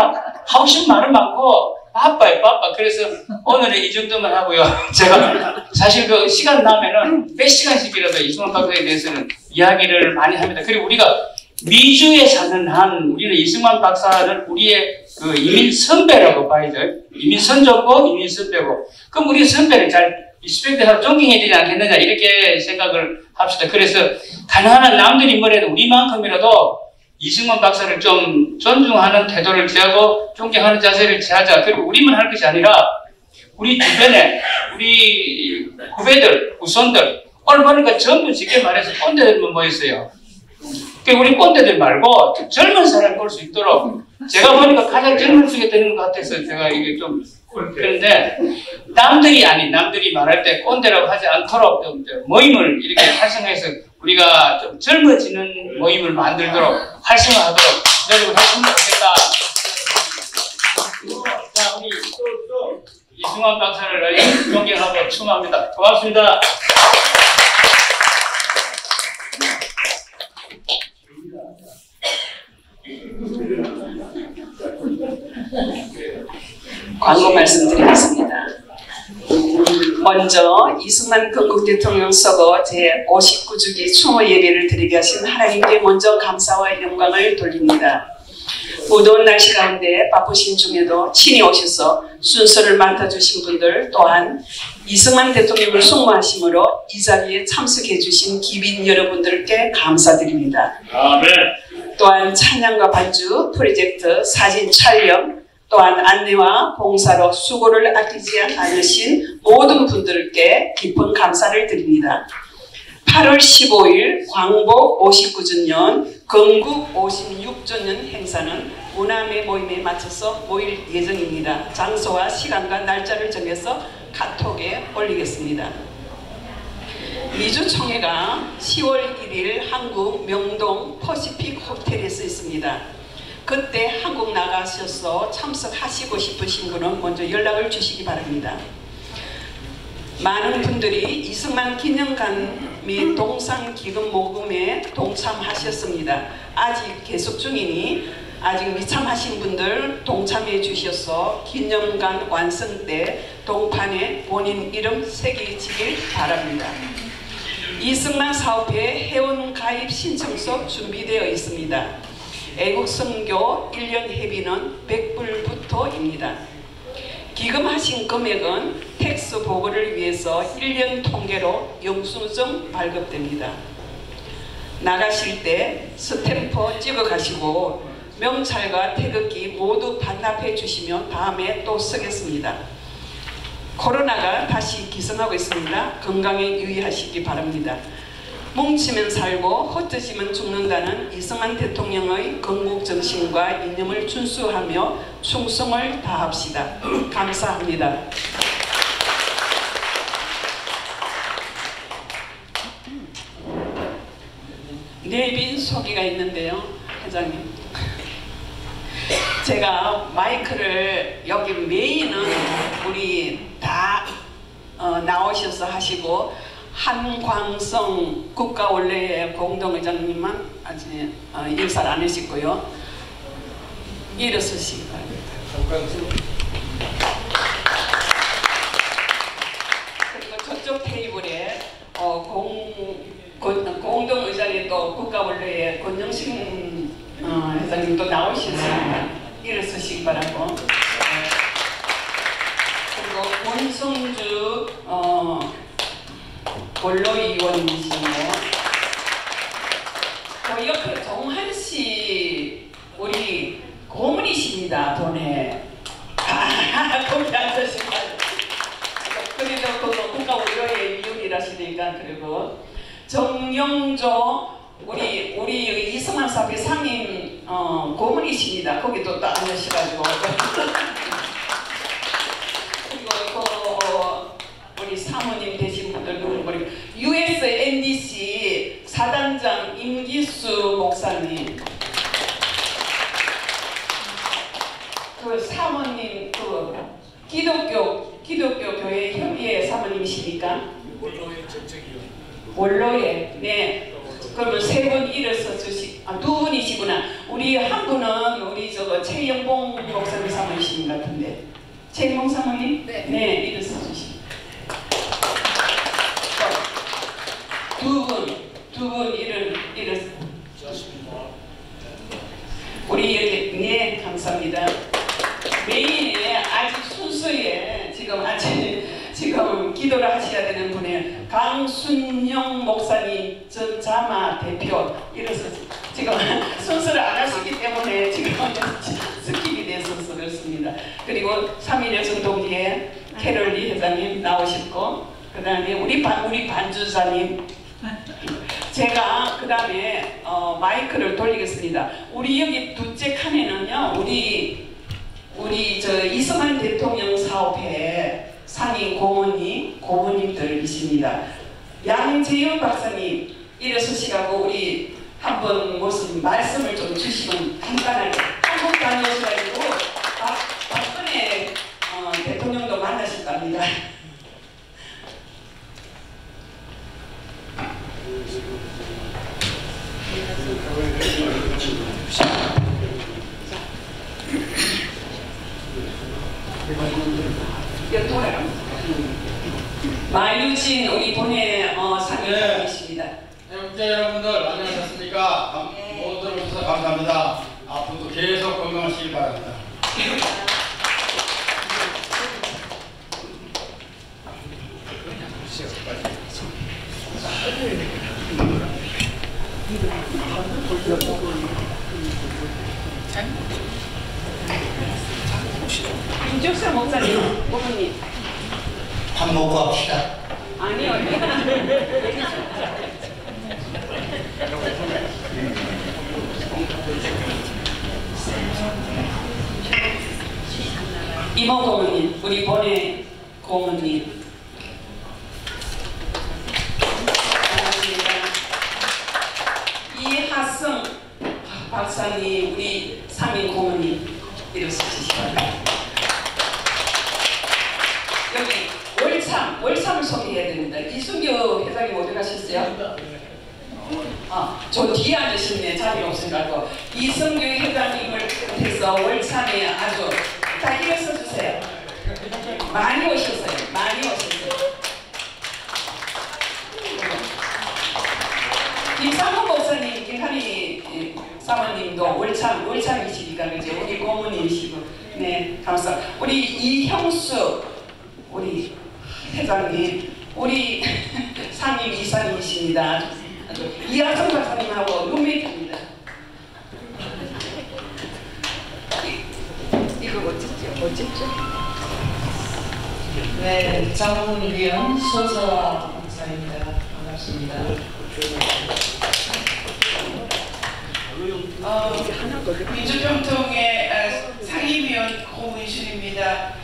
[SPEAKER 15] 하고 싶은 말은 많고 바빠. 그래서 오늘은 이 정도만 하고요. 제가 사실 시간 나면은 몇 시간씩이라도 이승만 박사에 대해서는 이야기를 많이 합니다. 그리고 우리가 미주에 사는 한 우리는 이승만 박사는 우리의 이민 선배라고 봐야죠. 이민 선조고 이민 선배고. 그럼 우리 선배를 잘 리스펙트하고 존경해야 되지 않겠느냐 이렇게 생각을 합시다. 그래서 가능한 한 남들이 뭐래도 우리만큼이라도 이승만 박사를 좀 존중하는 태도를 취하고 존경하는 자세를 취하자. 그리고 우리만 할 것이 아니라 우리 주변에 우리 후배들, 후손들 오늘 보니까 전부 쉽게 말해서 꼰대들만 모였어요. 우리 꼰대들 말고 젊은 사람이 올 수 있도록 제가 보니까 가장 젊은 속에 드는 것 같아서 제가 이게 좀 그런데 남들이 말할 때 꼰대라고 하지 않도록 좀 모임을 이렇게 활성화해서 우리가 좀 젊어지는 모임을 만들도록 활성화하도록 노력을 했으면 좋겠다. 자, 우리 또 이승만 박사를 존경하고 추모합니다. 고맙습니다.
[SPEAKER 1] 광고 말씀드리겠습니다. 먼저 이승만 건국 대통령 서거 제59주기 추모 예배를 드리게 하신 하나님께 먼저 감사와 영광을 돌립니다. 무더운 날씨 가운데 바쁘신 중에도 친히 오셔서 순서를 맡아주신 분들 또한 이승만 대통령을 숭모하심으로 이 자리에 참석해 주신 기빈 여러분들께 감사드립니다.
[SPEAKER 12] 아멘.
[SPEAKER 1] 또한 찬양과 반주, 프로젝트, 사진 촬영, 또한 안내와 봉사로 수고를 아끼지 않으신 모든 분들께 깊은 감사를 드립니다. 8월 15일 광복 59주년, 건국 56주년 행사는 문화매 모임에 맞춰서 모일 예정입니다. 장소와 시간과 날짜를 정해서 카톡에 올리겠습니다. 미주총회가 10월 1일 한국 명동 퍼시픽 호텔에서 있습니다. 그때 한국 나가셔서 참석하시고 싶으신 분은 먼저 연락을 주시기 바랍니다. 많은 분들이 이승만 기념관 및 동상기금 모금에 동참하셨습니다. 아직 계속 중이니 아직 미참하신 분들 동참해 주셔서 기념관 완성 때 동판에 본인 이름 새기시길 바랍니다. 이승만 사업회 회원 가입 신청서 준비되어 있습니다. 애국선교 1년 회비는 100불부터입니다. 기금하신 금액은 텍스 보고를 위해서 1년 통계로 영수증 발급됩니다. 나가실 때 스탬프 찍어 가시고 명찰과 태극기 모두 반납해 주시면 다음에 또 쓰겠습니다. 코로나가 다시 기승하고 있습니다. 건강에 유의하시기 바랍니다. 뭉치면 살고 흩어지면 죽는다는 이승만 대통령의 건국정신과 이념을 준수하며 충성을 다합시다. 감사합니다. 내빈 소개가 있는데요, 회장님. 제가 마이크를 여기 메인은 우리 다 나오셔서 하시고 한광성 국가원래 공동의장님만 아직 인사를 안 하시고요. 일어서시기 바랍니다. 그리고 저쪽 테이블에 공동의장이 또 국가원래의 권영신 회장님도 나오셨습니다. 일어서시기 바라고. 그리고 권성주 원로위원이시고 그 옆에 정한씨 우리 고문이십니다. 돈에 거기 앉으시고 그래도 그 국가 원로의 위원이라시니까. 그리고 정영조 우리 이승만 사업회 상임 고문이십니다. 거기도 또 앉으셔가지고 그리고 우리 사모님 되신 분들 누구 USNDC 사단장 임기수 목사님, 그 사모님 그 기독교 교회 협의회 사모님이십니까? 원로에 네. 그러면 세 분 일어서 두 분이시구나. 우리 한 분은 우리 저거 최영봉 목사님 사모이신 것 같은데. 최영봉 사모님? 네. 네, 일어서 주시고. 두 분 일어서. 우리 여기 네, 감사합니다. 메인에 아직 순서에 지금 기도를 하셔야 되는 분이 강순영 목사님 전 자마 대표 일어서 지금 순서를 안 하시기 때문에 지금 스킵이 돼서 그렇습니다. 그리고 3일 여성 동지회 캐롤리 회장님 나오셨고, 그 다음에 우리 반주사님, 제가 그 다음에 마이크를 돌리겠습니다. 우리 여기 둘째 칸에는요, 우리 저 이승만 대통령 사업회 상임 고모님들이십니다. 양재윤 박사님 일어서시라고 우리 한번 무슨 말씀을 좀 주시면 간단하게. 한국 다녀오셔가지고 박근혜 대통령도 만나셨답니다. 마유진 우리 본회 상임장이십니다.
[SPEAKER 18] 애국자 여러분들 안녕하셨습니까? 모두 오셔서 감사합니다. 앞으로도 계속 건강하시기 바랍니다.
[SPEAKER 1] 김종철 목사님, 고모님.
[SPEAKER 10] 밥 먹고 합시다.
[SPEAKER 1] 아니요. 이모 고모님, 우리 본회 고모님. 반갑습니다. 이하성 박사님, 우리 상임 고모님 일어서시기 바랍니다. 여기 월참을 이성규 회장님 어디 가셨어요? 저 뒤에 앉으시네. 자리가 없으니까. 이성규 회장님을 해서 월참에 아주 다 일어서 주세요. 많이 오셨어요. 많이 오셨어요. 김상호 목사님, 김한희 사모님도 월참이시니까 그죠? 우리 고모님이시고, 네, 감사합니다. 우리 이형수 우리 회장님, 우리 상임 이사님이십니다. 이하성 박사님하고 룸메이트입니다. 이거 멋지죠? 네, 장훈련 소서와 목사입니다. 반갑습니다. 민주평통의 상임위원 고문순입니다.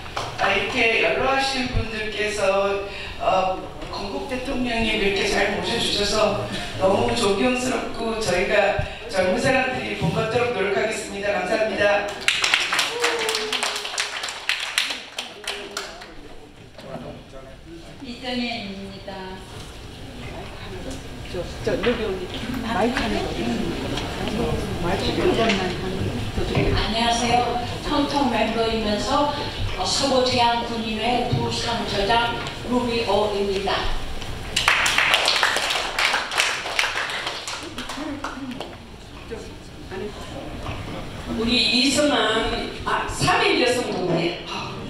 [SPEAKER 1] 이렇게 연로하신 분들께서 건국 대통령님 이렇게 잘 모셔주셔서 너무 존경스럽고 저희가 젊은 사람들이 본 것대로 노력하겠습니다. 감사합니다.
[SPEAKER 14] 이정현입니다. 안녕하세요. 텅텅 멤버이면서 서부 대한군인회 부상저장 루비오입니다.
[SPEAKER 1] 우리 이승만 3일 여성 동네,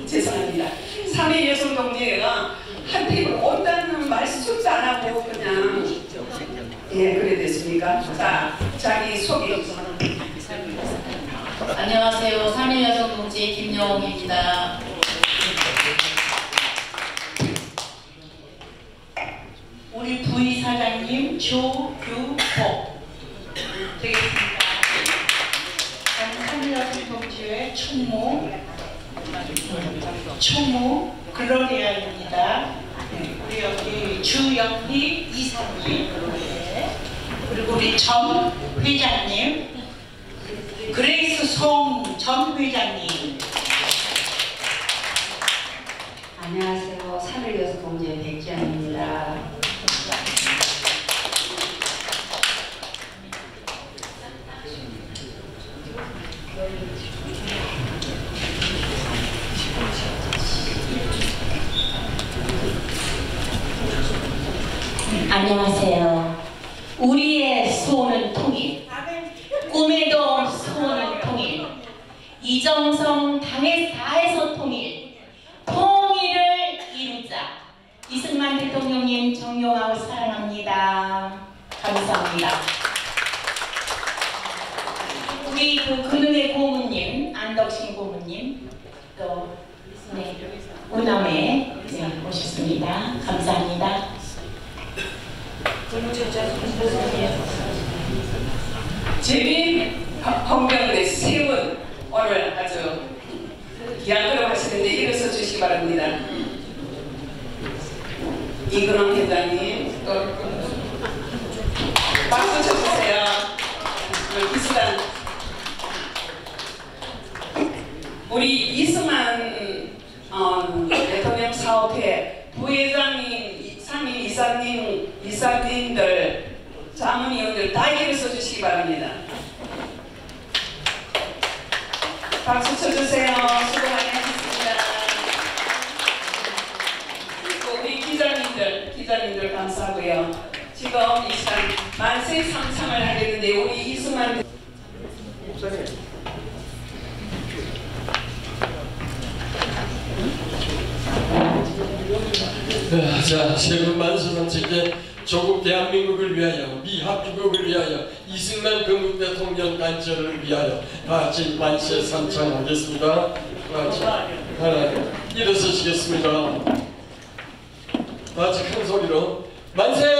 [SPEAKER 1] 죄송합니다. 3일 여성 동네가 한테 온다는 말씀도 안 하고 그냥 그래 됐습니까? 자, 자기 소개.
[SPEAKER 14] 안녕하세요. 3일 여성 동지 김영웅입니다. 우리 부의사장님 조규호 되겠습니다. 저는 3일 여성 동지회 총무 글로리아입니다. 우리 여기 주영희 이사님, 그리고 우리 전 회장님, 그레이스 송 전 회장님.
[SPEAKER 19] 안녕하세요. 3일 여성 동지회 백지연입니다.
[SPEAKER 14] 안녕하세요. 우리의 소원은 통일, 꿈에도 소원은 통일, 이정성 다해서 통일, 통일을 이루자. 이승만 대통령님 존경하고 사랑합니다. 감사합니다. 우리 근흥의 고문님, 안덕신 고문님, 또 우남에 오셨습니다. 감사합니다.
[SPEAKER 1] 재민 헌병대 세 분 오늘 아주 귀한 걸음 하시는데 일어서 주시기 바랍니다. 이근원 회장님 박수 쳐주세요. 비수단 우리 이승만 대통령 사업회 부회장님, 상임 이사님들, 자문위원들 다 일어서 주시기 바랍니다. 박수 쳐주세요. 수고 많이 하셨습니다. 그리고 우리 기자님들 감사하고요. 지금 이 시간 만세 상상을 하겠는데 우리 이승만 목사님.
[SPEAKER 2] 자, 세분 만수상책에 조국 대한민국을 위하여, 미합주국을 위하여, 이승만 건국 대통령 단체를 위하여 다 같이 만세 삼창하겠습니다. 하나, 일어서시겠습니다. 다 같이 큰 소리로 만세!